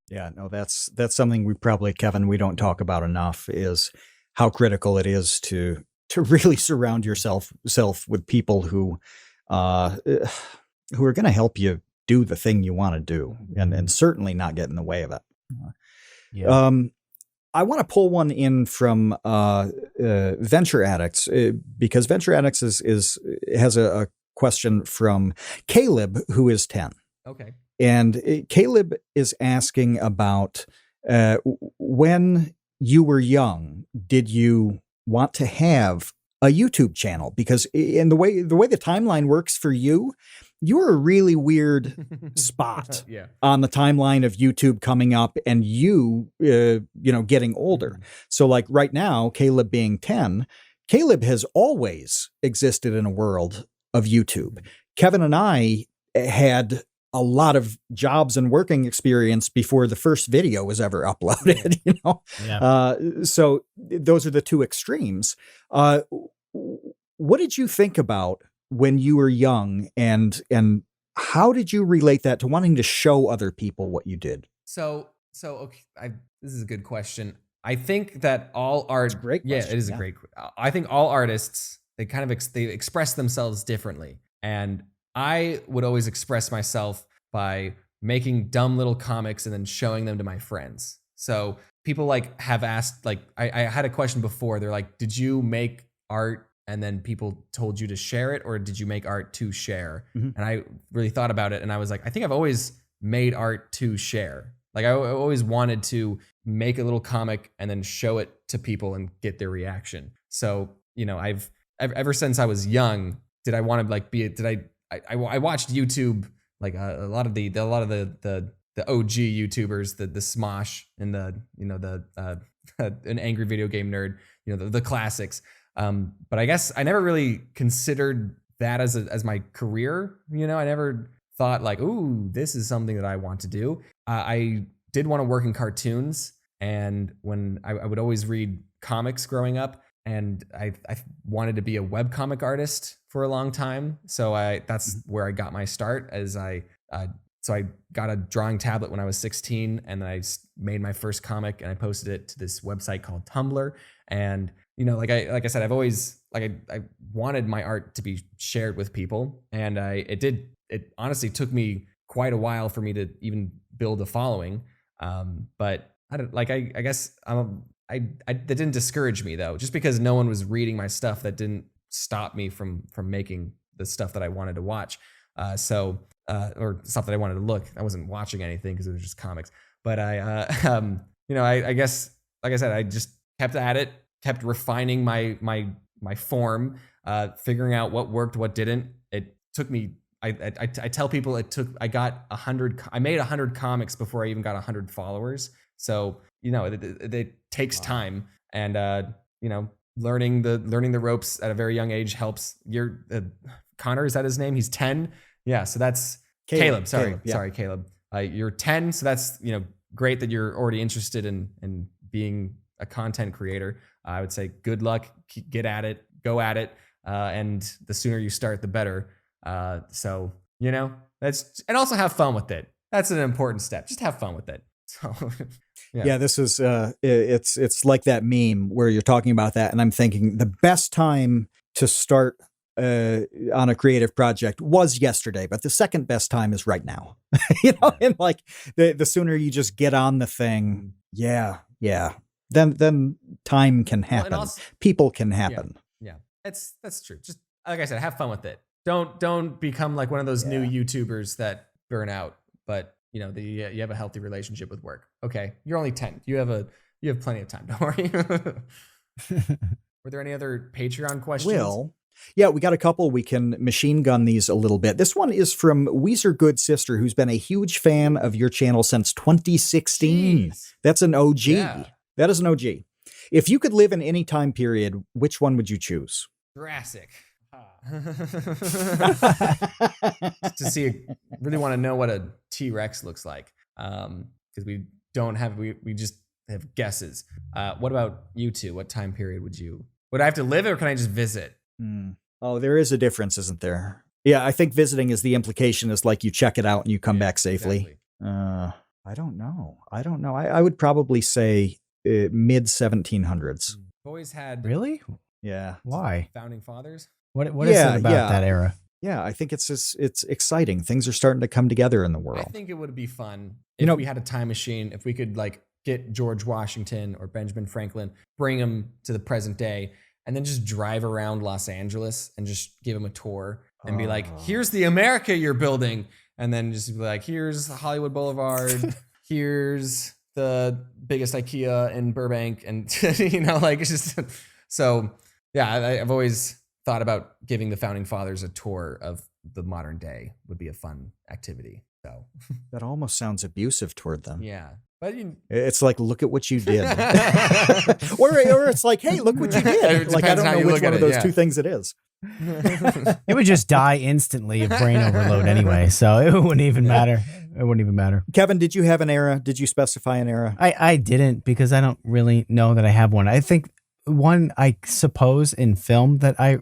Yeah, no, that's something Kevin, we don't talk about enough, is how critical it is to really surround yourself with people who are going to help you do the thing you want to do, and certainly not get in the way of it. Yeah. I want to pull one in from Venture Addicts, because Venture Addicts has a question from Caleb, who is 10. Okay. And Caleb is asking about when you were young, did you want to have a YouTube channel? Because in the way the timeline works for you, you're a really weird spot on the timeline of YouTube coming up, and you getting older. So like right now, Caleb being 10, Caleb has always existed in a world of YouTube. Kevin and I had a lot of jobs and working experience before the first video was ever uploaded, so those are the two extremes. What did you think about when you were young, and how did you relate that to wanting to show other people what you did? So okay, this is a good question. I think that all art, it's a great question. Yeah, it is a great. I think all artists, they kind of they express themselves differently, and I would always express myself by making dumb little comics and then showing them to my friends. So people like have asked, like I had a question before. They're like, "Did you make art and then people told you to share it, or did you make art to share? Mhm. And I really thought about it, and I was like, I think I've always made art to share. Like I always wanted to make a little comic and then show it to people and get their reaction. So, you know, I've ever since I was young, did I want to like be? I watched YouTube, like a lot of the OG YouTubers, the Smosh and the an angry video game nerd, you know, the classics. But I guess I never really considered that as my career. You know, I never thought like, ooh, this is something that I want to do. I did want to work in cartoons, and when I would always read comics growing up, and I wanted to be a webcomic artist for a long time. So that's where I got my start. So I got a drawing tablet when I was 16, and then I made my first comic, and I posted it to this website called Tumblr. And you know, like I said, I've always I wanted my art to be shared with people, and it honestly took me quite a while for me to even build a following. But I guess that didn't discourage me though. Just because no one was reading my stuff, that didn't stop me from making the stuff that I wanted to watch. Or stuff that I wanted to look. I wasn't watching anything because it was just comics. But I guess, like I said, I just kept at it, kept refining my form, figuring out what worked, what didn't. It took me. I tell people I made 100 comics before I even got 100 followers. So you know it takes time, and you know learning the ropes at a very young age helps. Connor, is that his name? He's 10. Yeah, so that's Caleb. Sorry, Caleb. You're 10, so that's great that you're already interested in being a content creator. I would say good luck, get at it, go at it, and the sooner you start, the better. So and also have fun with it. That's an important step. Just have fun with it. So yeah, this is it's like that meme where you're talking about that, and I'm thinking the best time to start on a creative project was yesterday, but the second best time is right now. And like the sooner you just get on the thing, then time can happen. Well, also, people can happen. Yeah, that's true. Just like I said, have fun with it. Don't become like one of those new YouTubers that burn out. But you have a healthy relationship with work. Okay, you're only 10. You have plenty of time. Don't worry. Were there any other Patreon questions? Yeah, we got a couple. We can machine gun these a little bit. This one is from Weezer Good Sister, who's been a huge fan of your channel since 2016. Jeez. That's an OG. Yeah. That is an OG. If you could live in any time period, which one would you choose? Jurassic. Really want to know what a T-Rex looks like. Because we just have guesses. What about you two? What time period would I have to live it, or can I just visit? Oh, there is a difference, isn't there? Yeah, I think visiting is the implication is like you check it out and you come back safely. Exactly. I don't know. I would probably say mid 1700s. Always had. Really? Yeah. Why? Founding fathers. What is it about that era? Yeah, I think it's exciting. Things are starting to come together in the world. I think it would be fun if we had a time machine. If we could like get George Washington or Benjamin Franklin, bring them to the present day, and then just drive around Los Angeles and just give them a tour and be like, here's the America you're building. And then just be like, here's Hollywood Boulevard. Here's the biggest IKEA in Burbank. And, it's just, so yeah, I've always thought about giving the founding fathers a tour of the modern day would be a fun activity. So that almost sounds abusive toward them. Yeah. But it's like, look at what you did. or it's like, hey, look what you did. Like, I don't know which one of those two things it is. It would just die instantly of brain overload anyway. So it wouldn't even matter. It wouldn't even matter. Kevin, did you have an era? Did you specify an era? I didn't, because I don't really know that I have one. I think one, I suppose, in film that I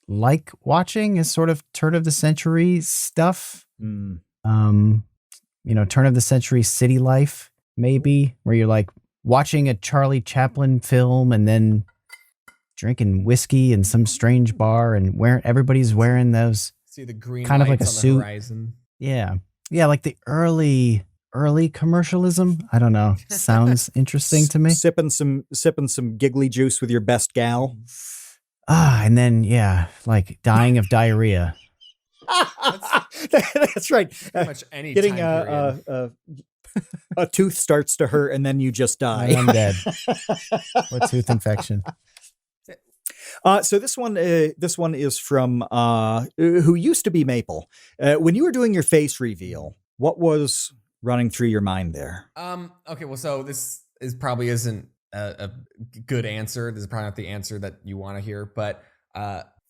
like watching is sort of turn of the century stuff. Turn of the century city life. Maybe where you're like watching a Charlie Chaplin film and then drinking whiskey in some strange bar and everybody's wearing those. See the green kind of like a on suit. The horizon. Yeah, like the early commercialism. I don't know. Sounds interesting to me. Sipping some giggly juice with your best gal. And then, yeah, like dying of diarrhea. That's right. Pretty much any Getting time period. a tooth starts to hurt and then you just die. And I'm dead. What tooth infection? So this one is from who used to be Maple. When you were doing your face reveal, what was running through your mind there? Okay, well, so this probably isn't a good answer. This is probably not the answer that you want to hear, but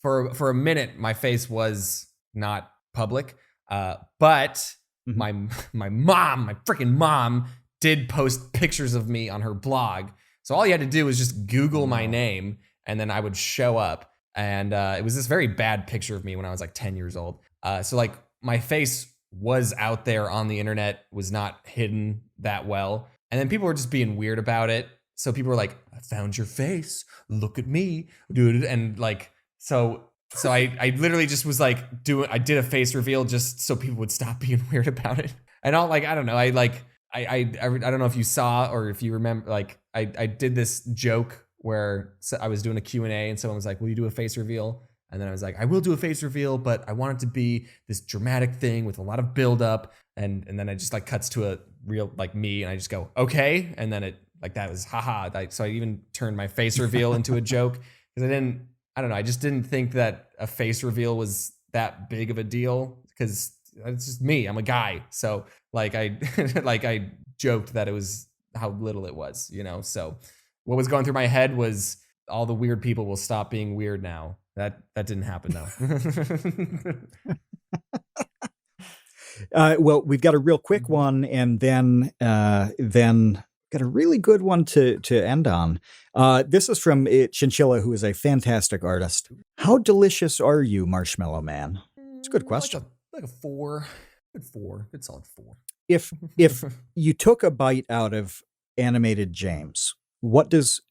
for a minute, my face was not public. But my freaking mom did post pictures of me on her blog. So all you had to do was just Google my name, and then I would show up. And it was this very bad picture of me when I was like 10 years old. So like my face was out there on the internet, was not hidden that well. And then people were just being weird about it. So people were like, I found your face. Look at me, dude. And like, so I literally just was like I did a face reveal just so people would stop being weird about it. And I don't know. I don't know if you saw or if you remember, like I did this joke where I was doing a Q&A and someone was like, will you do a face reveal? And then I was like, I will do a face reveal, but I want it to be this dramatic thing with a lot of build up. And then it just like cuts to a real like me and I just go, okay. And then it like, that was haha. So I even turned my face reveal into a joke because I don't know. I just didn't think that a face reveal was that big of a deal because it's just me. I'm a guy. So like I joked that it was how little it was, you know? So what was going through my head was all the weird people will stop being weird now. That didn't happen though. Well, we've got a real quick one and then got a really good one to end on. This is from Chinchilla, who is a fantastic artist. How delicious are you, Marshmallow Man? It's a good question. Like a 4. Good 4. Good solid 4. If you took a bite out of animated James, what does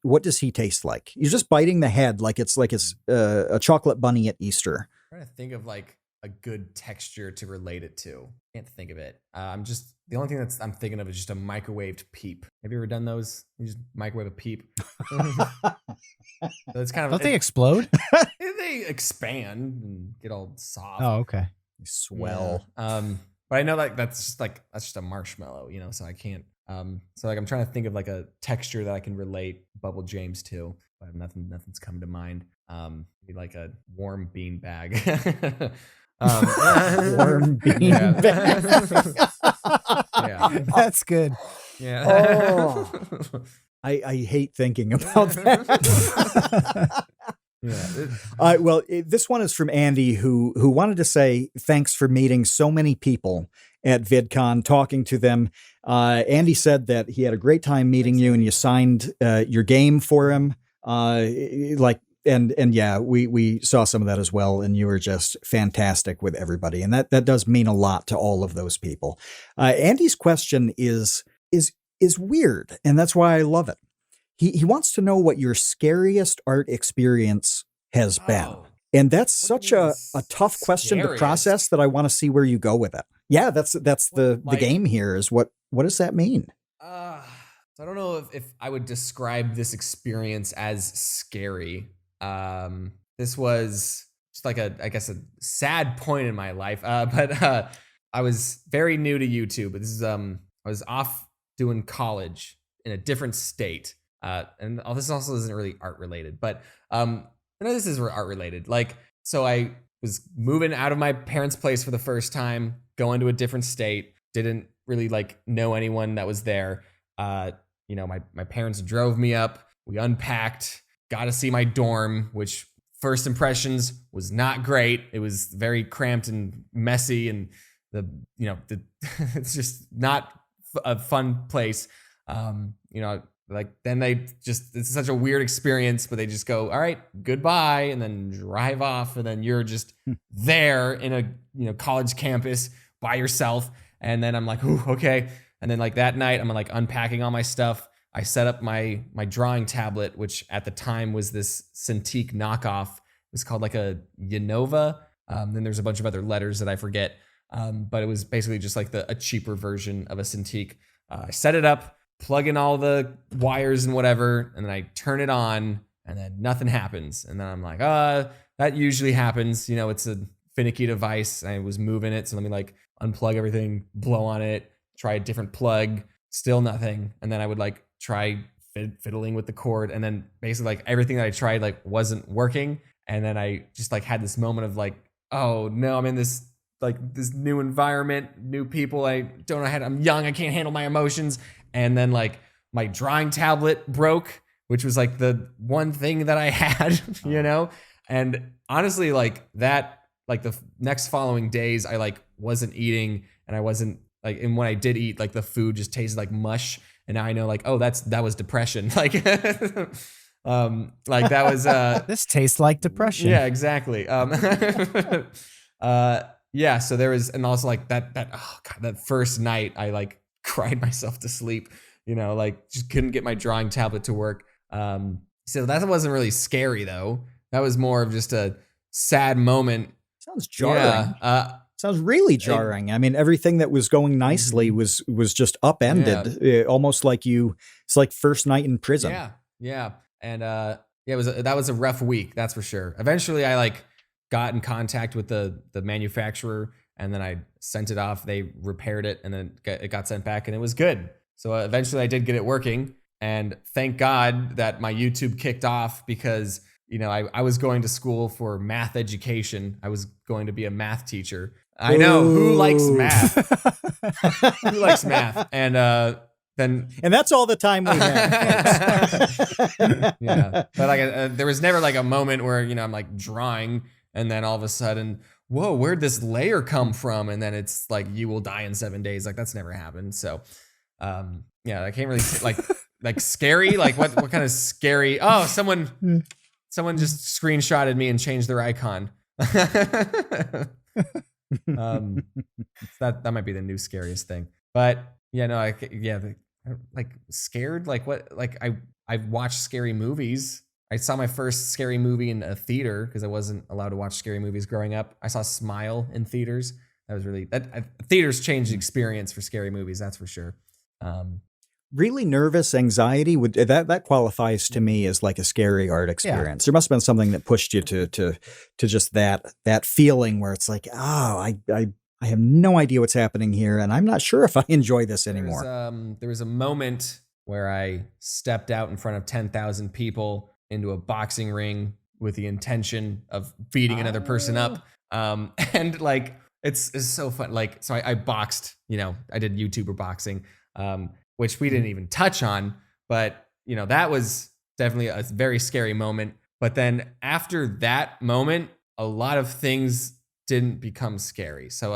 he taste like? You're just biting the head like it's a chocolate bunny at Easter. I'm trying to think of like a good texture to relate it to. Can't think of it. The only thing I'm thinking of is just a microwaved peep. Have you ever done those? You just microwave a peep. So it's kind of. Don't they explode? They expand and get all soft. Oh, okay. They swell. Yeah. But I know like that's just a marshmallow, you know. So I can't. So like I'm trying to think of like a texture that I can relate Bubble James to, but nothing's come to mind. Maybe like a warm bean bag. Warm bean bag. Yeah. That's good. Yeah. Oh, I hate thinking about that. Yeah. Well, this one is from Andy, who wanted to say thanks for meeting so many people at VidCon, talking to them. Andy said that he had a great time meeting you, and you signed your game for him. And yeah, we saw some of that as well, and you were just fantastic with everybody, and that does mean a lot to all of those people. Andy's question is weird, and that's why I love it. He wants to know what your scariest art experience has been. Oh. And that's such a tough question to Scariest? process that I want to see where you go with it. Yeah, that's the game here is what does that mean? So I don't know if I would describe this experience as scary. This was just like I guess a sad point in my life. But I was very new to YouTube. This is I was off doing college in a different state. And all this also isn't really art related, but no, this is art related. Like, so I was moving out of my parents' place for the first time, going to a different state. Didn't really like know anyone that was there. You know, my parents drove me up. We unpacked, got to see my dorm, which first impressions was not great. It was very cramped and messy, and it's just not a fun place. You know, like then it's such a weird experience, but they just go, all right, goodbye, and then drive off, and then you're just there in a college campus by yourself. And then I'm like, ooh, okay. And then like that night, I'm like unpacking all my stuff. I set up my drawing tablet, which at the time was this Cintiq knockoff. It was called like a Yanova. Then there's a bunch of other letters that I forget. But it was basically just like a cheaper version of a Cintiq. I set it up, plug in all the wires and whatever, and then I turn it on, and then nothing happens. And then I'm like, that usually happens. You know, it's a finicky device. I was moving it. So let me like unplug everything, blow on it, try a different plug, still nothing. And then I would like try fiddling with the cord. And then basically like everything that I tried like wasn't working. And then I just like had this moment of like, oh no, I'm in this new environment, new people. I don't know how to, I'm young. I can't handle my emotions. And then like my drawing tablet broke, which was like the one thing that I had, you know? And honestly, like that, like the next following days, I like wasn't eating, and I wasn't like, and when I did eat, like the food just tasted like mush. And now I know like, oh, that was depression. Like, like that was, this tastes like depression. Yeah, exactly. Yeah. So there was, and also like that first night I like cried myself to sleep, you know, like just couldn't get my drawing tablet to work. So that wasn't really scary though. That was more of just a sad moment. Sounds jarring. Yeah. Sounds really jarring. I mean, everything that was going nicely was just upended, almost like it's like first night in prison. Yeah. And that was a rough week, that's for sure. Eventually I like got in contact with the manufacturer, and then I sent it off. They repaired it, and then it got sent back, and it was good. So eventually I did get it working, and thank God that my YouTube kicked off, because you know, I was going to school for math education. I was going to be a math teacher. I know, who likes math? Who likes math? And that's all the time we have. Yeah, but like there was never like a moment where, you know, I'm like drawing, and then all of a sudden, whoa, where'd this layer come from? And then it's like, you will die in 7 days. Like that's never happened. So, yeah, I can't really like scary. Like what kind of scary? Oh, someone just screenshotted me and changed their icon. That might be the new scariest thing. But yeah, no, like scared. Like what? Like I watched scary movies. I saw my first scary movie in a theater because I wasn't allowed to watch scary movies growing up. I saw Smile in theaters. That was really theaters changed the experience for scary movies. That's for sure. Really nervous anxiety that qualifies to me as like a scary art experience. There must have been something that pushed you to just that feeling where it's like, oh, I have no idea what's happening here, and I'm not sure if I enjoy this anymore. There was a moment where I stepped out in front of 10,000 people into a boxing ring with the intention of beating another person up. And like it's so fun. Like, so I boxed, you know, I did YouTuber boxing. Which we didn't even touch on, but you know, that was definitely a very scary moment. But then after that moment, a lot of things didn't become scary. So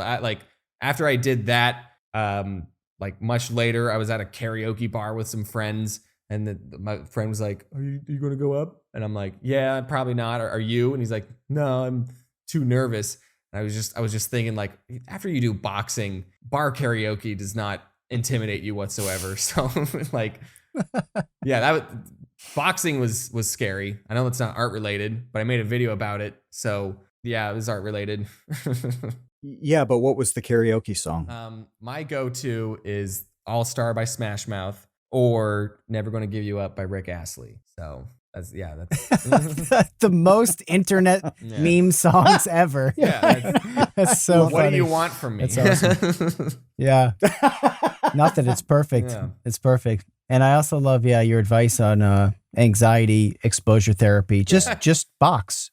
after I did that, like much later, I was at a karaoke bar with some friends, and my friend was like, are you going to go up? And I'm like, yeah, probably not. Are you? And he's like, no, I'm too nervous. And I was just thinking, like, after you do boxing, bar karaoke does not intimidate you whatsoever. So like, yeah, boxing was scary. I know it's not art related, but I made a video about it. So yeah, it was art related. Yeah, but what was the karaoke song? My go-to is All Star by Smash Mouth or Never Gonna Give You Up by Rick Astley. So that's the most internet meme songs ever. Yeah, that's so what funny. do you want from me? That's awesome. Yeah, nothing. It's perfect. Yeah. It's perfect. And I also love your advice on anxiety exposure therapy. Just box.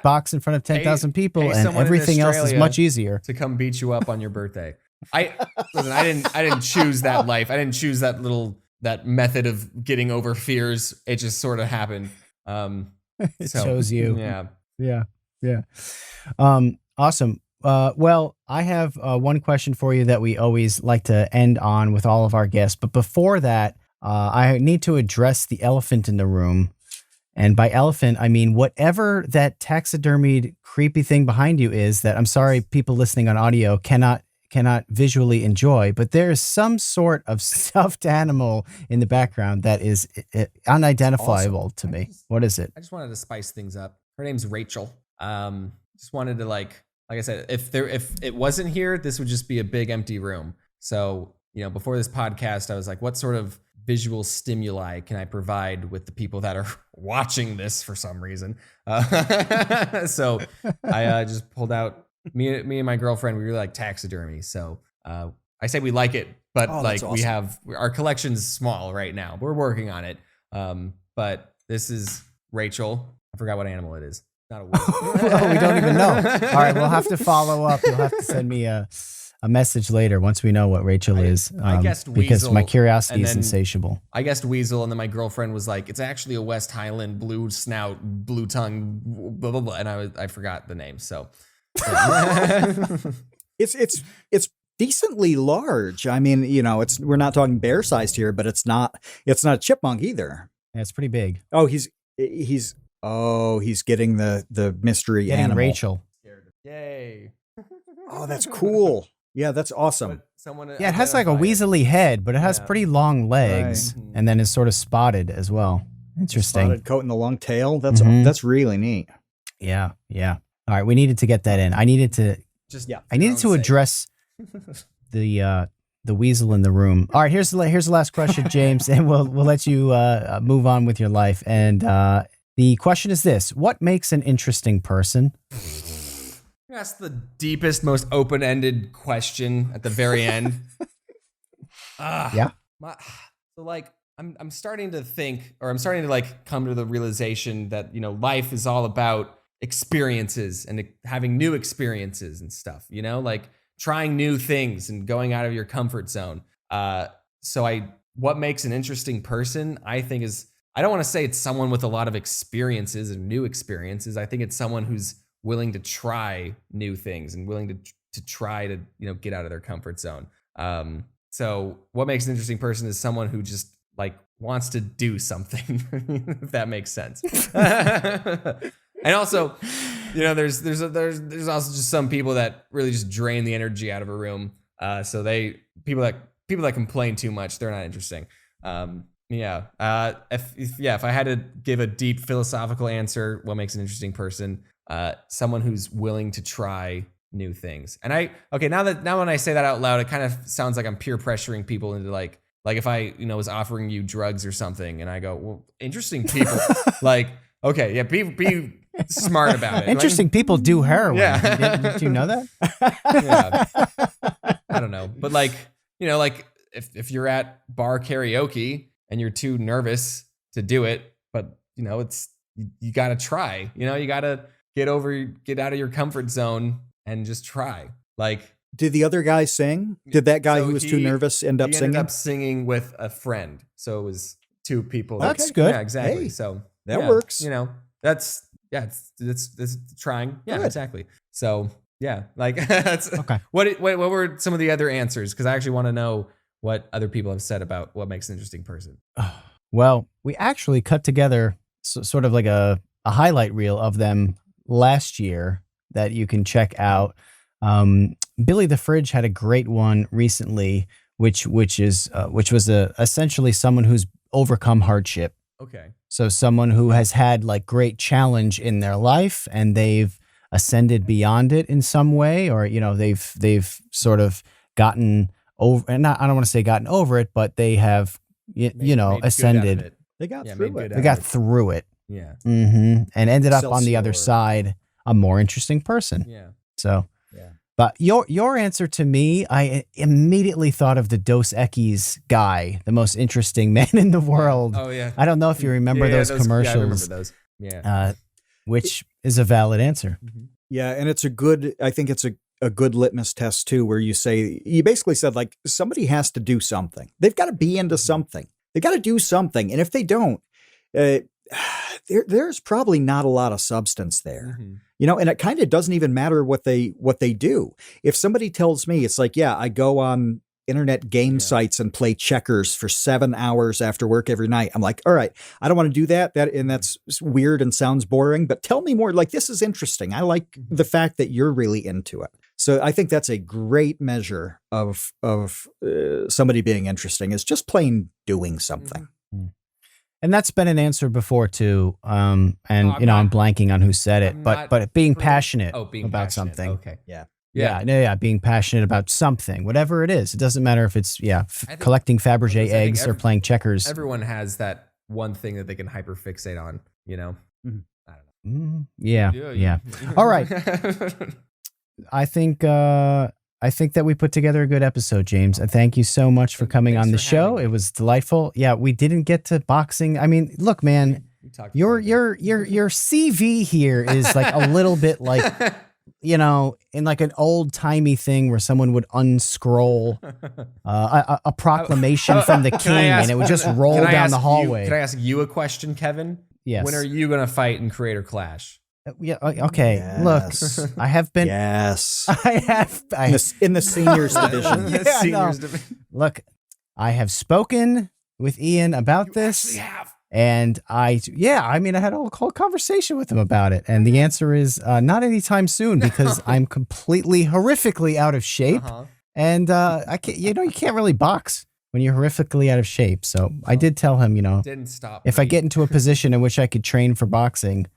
Box in front of 10,000 people, and everything else is much easier. To come beat you up on your birthday. I didn't choose that life. I didn't choose that method of getting over fears. It just sort of happened. It chose you. Yeah. Awesome. Well, I have one question for you that we always like to end on with all of our guests. But before that, I need to address the elephant in the room. And by elephant, I mean whatever that taxidermied creepy thing behind you is that, I'm sorry, people listening on audio cannot visually enjoy, but there is some sort of stuffed animal in the background that is unidentifiable to me. What is it? I just wanted to spice things up. Her name's Rachel. Just wanted to like I said, if it wasn't here, this would just be a big empty room. So, you know, before this podcast, I was like, what sort of visual stimuli can I provide with the people that are watching this for some reason? So I just pulled out me and my girlfriend. We really like taxidermy, so I say we like it, but like awesome. we have our collection's small right now. We're working on it, but this is Rachel. I forgot what animal it is. Not a weasel. Well, we don't even know. All right, we'll have to follow up. You'll have to send me a message later once we know what Rachel is. I guessed because weasel, my curiosity and is then insatiable. I guessed weasel, and then my girlfriend was like, "It's actually a West Highland blue snout, blue tongue, blah blah blah," and I forgot the name. So It's decently large. I mean, you know, we're not talking bear sized here, but it's not a chipmunk either. Yeah, it's pretty big. Oh, he's getting the mystery Getting animal. Rachel. yay! Oh, that's cool. Yeah, that's awesome. Yeah, it has like a weaselly head, but it has Yeah. pretty long legs, Right. and then is sort of spotted as well. Interesting. Spotted coat and the long tail. That's Mhm. that's really neat. Yeah. All right, we needed to get that in. I needed to address the weasel in the room. All right, here's the last question, James, and we'll let you move on with your life. And the question is this: what makes an interesting person? That's the deepest, most open-ended question at the very end. Yeah. So like, I'm starting to think, or I'm starting to like come to the realization that, you know, life is all about experiences and having new experiences and stuff, you know, like trying new things and going out of your comfort zone. What makes an interesting person, I think, is, I don't want to say it's someone with a lot of experiences and new experiences. I think it's someone who's willing to try new things and willing to try to, you know, get out of their comfort zone. So what makes an interesting person is someone who just like wants to do something, if that makes sense. And also, you know, there's also just some people that really just drain the energy out of a room. So people that complain too much, they're not interesting. If I had to give a deep philosophical answer, what makes an interesting person? Someone who's willing to try new things. And now when I say that out loud, it kind of sounds like I'm peer pressuring people into like if I, you know, was offering you drugs or something and I go, well, interesting people, like, okay, yeah, be smart about it. Interesting people do heroin. Yeah. Did you know that? Yeah. I don't know. But like, you know, like if you're at bar karaoke and you're too nervous to do it, but you know, you gotta try, you know, you gotta get out of your comfort zone and just try. Like, Did the other guy sing? Did that guy so who was too nervous end up he singing? ended up singing with a friend. So it was two people. That's good. Yeah, exactly. Hey, So that yeah, works. You know, it's trying. Yeah, Good. exactly. So yeah, like that's Okay. What were some of the other answers? Because I actually want to know what other people have said about what makes an interesting person. Well, we actually cut together sort of like a highlight reel of them last year that you can check out. Billy the Fridge had a great one recently, which was essentially someone who's overcome hardship. Okay. So someone who has had like great challenge in their life and they've ascended beyond it in some way, or, you know, they've sort of gotten over, and I don't want to say gotten over it, but they have, Made good out of ascended. it. They got Yeah, through made it. good They got through it. Yeah. And ended up on the other Excelsior. side, a more interesting person. Yeah. So, Yeah. but your answer to me, I immediately thought of the Dos Equis guy, the most interesting man in the world. Oh yeah. I don't know if you remember those commercials, Yeah, I remember those. Yeah. which is a valid answer. Yeah, and I think it's a good litmus test too, where you basically said like somebody has to do something. They've got to be into something. They got to do something. And if they don't, there's probably not a lot of substance there. Mhm. You know, and it kind of doesn't even matter what they do. If somebody tells me it's like, yeah, I go on internet game sites and play checkers for 7 hours after work every night. I'm like, all right, I don't want to do that. That's weird and sounds boring, but tell me more. Like, this is interesting. I like the fact that you're really into it. So I think that's a great measure of somebody being interesting, is just plain doing something. And that's been an answer before too. I'm not- blanking on who said it, I'm but not being pretty- passionate Oh, being about passionate. something. Okay. Yeah. being passionate about something, whatever it is. It doesn't matter if it's collecting Fabergé eggs or playing checkers. Everyone has that one thing that they can hyperfixate on, you know. I don't know. Yeah. All right. I think that we put together a good episode, James. And thank you so much for coming on the show. It was delightful. Yeah, we didn't get to boxing. I mean, look, man, your CV here is like a little bit like, you know, in like an old timey thing where someone would unscroll a proclamation from the king and it would just roll down the hallway. Can I ask you a question, Kevin? Yes. When are you going to fight in Creator Clash? Yeah. Okay. Yes. Look, I have been. Yes. In the seniors division. Seniors division. Look, I have spoken with Ian about this. And I had a whole conversation with him about it. And the answer is not anytime soon because I'm completely horrifically out of shape. And I can't, you can't really box when you're horrifically out of shape. So I did tell him, didn't stop if I get into a position in which I could train for boxing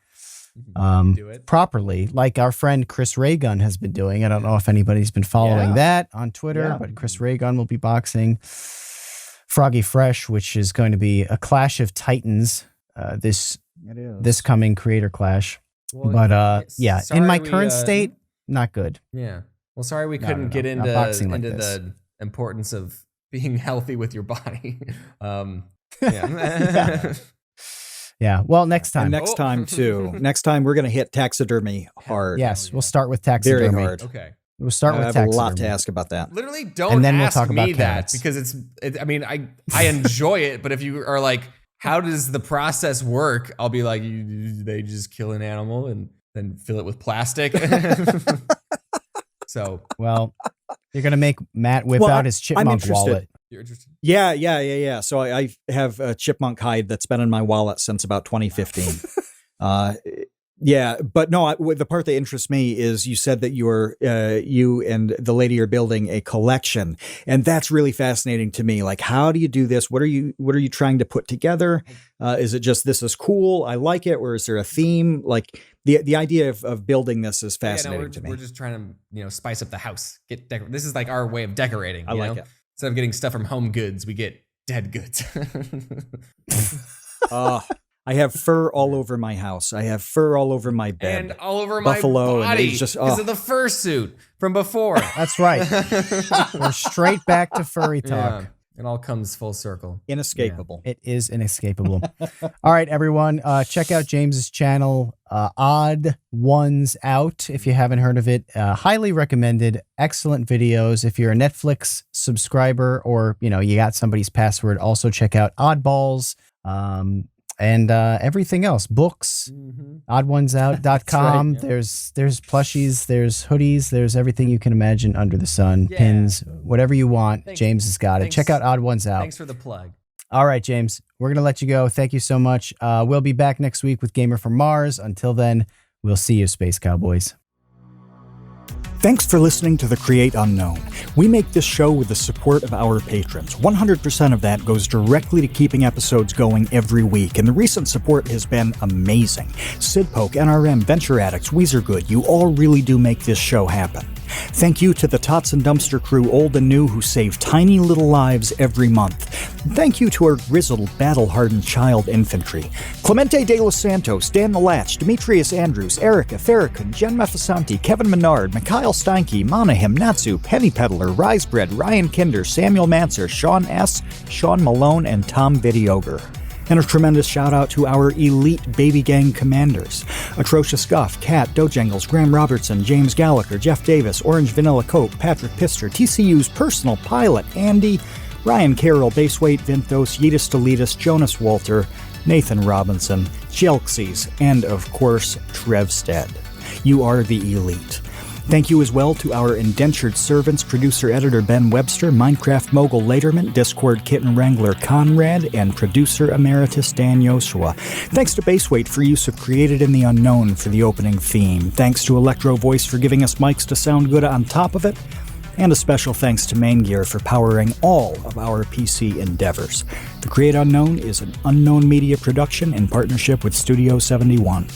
do it properly, like our friend Chris Raygun has been doing. I don't know if anybody's been following that on Twitter, but Chris Raygun will be boxing Froggy Fresh, which is going to be a clash of titans this coming Creator Clash. Well, but in my current state, not good. Yeah. Well, sorry we couldn't get into the importance of being healthy with your body. Yeah. Well, next time. And next time too. Next time we're going to hit taxidermy hard. Yes, we'll start with taxidermy. Very hard. Okay. We'll start with taxidermy. I have a lot to taxidermy. ask about that. Literally, don't And then ask we'll talk me about that cats. because I enjoy it, but if you are like, how does the process work? I'll be like, they just kill an animal and then fill it with plastic. So, well, you're going to make Matt whip out his chipmunk wallet. You're interested? Yeah. So I have a chipmunk hide that's been in my wallet since about 2015. But no, the part that interests me is you said that you and the lady are building a collection, and that's really fascinating to me. Like, how do you do this? What are you trying to put together? Is it just this is cool, I like it, or is there a theme? Like the idea of building this is fascinating to me. We're just trying to spice up the house. This is like our way of decorating. I like it. Instead of getting stuff from Home Goods, we get dead goods. I have fur all over my house. I have fur all over my bed. And all over Buffalo, my body. And just because of the fursuit from before. That's right. We're straight back to furry talk. Yeah. It all comes full circle. Inescapable. Yeah, it is inescapable. All right, everyone. Check out James's channel, Odd1sOut, if you haven't heard of it. Highly recommended. Excellent videos. If you're a Netflix subscriber or, you got somebody's password, also check out Oddballs. And everything else, books, odd1sout.com. Right, yeah. There's plushies, there's hoodies, there's everything you can imagine under the sun, pins, whatever you want. Thanks. James has got it. Check out Odd1sOut. Thanks for the plug. All right, James, we're going to let you go. Thank you so much. We'll be back next week with Gamer from Mars. Until then, we'll see you, Space Cowboys. Thanks for listening to The Create Unknown. We make this show with the support of our patrons. 100% of that goes directly to keeping episodes going every week, and the recent support has been amazing. Sidpoke, NRM, Venture Addicts, Weezergood, you all really do make this show happen. Thank you to the Tots and Dumpster crew, old and new, who save tiny little lives every month. Thank you to our grizzled, battle-hardened child infantry. Clemente de los Santos, Dan the Latch, Demetrius Andrews, Erica, Farrakhan, Jen Mefisanti, Kevin Menard, Mikhail Steinke, Monahim, Natsu, Penny Peddler, Risebread, Ryan Kinder, Samuel Manser, Sean S., Sean Malone, and Tom Vidioger. And a tremendous shout out to our elite baby gang commanders: Atrocious Guff, Kat, Dojangles, Graham Robertson, James Gallagher, Jeff Davis, Orange Vanilla Coke, Patrick Pister, TCU's personal pilot, Andy, Ryan Carroll, Baseweight, Vinthos, Yeetus Deletus, Jonas Walter, Nathan Robinson, Jelxies, and of course, Trevstead. You are the elite. Thank you as well to our indentured servants, producer-editor Ben Webster, Minecraft mogul Laterman, Discord kitten wrangler Conrad, and producer emeritus Dan Yoshua. Thanks to Baseweight for use of Created in the Unknown for the opening theme. Thanks to Electro Voice for giving us mics to sound good on top of it. And a special thanks to Main Gear for powering all of our PC endeavors. The Create Unknown is an Unknown Media production in partnership with Studio 71.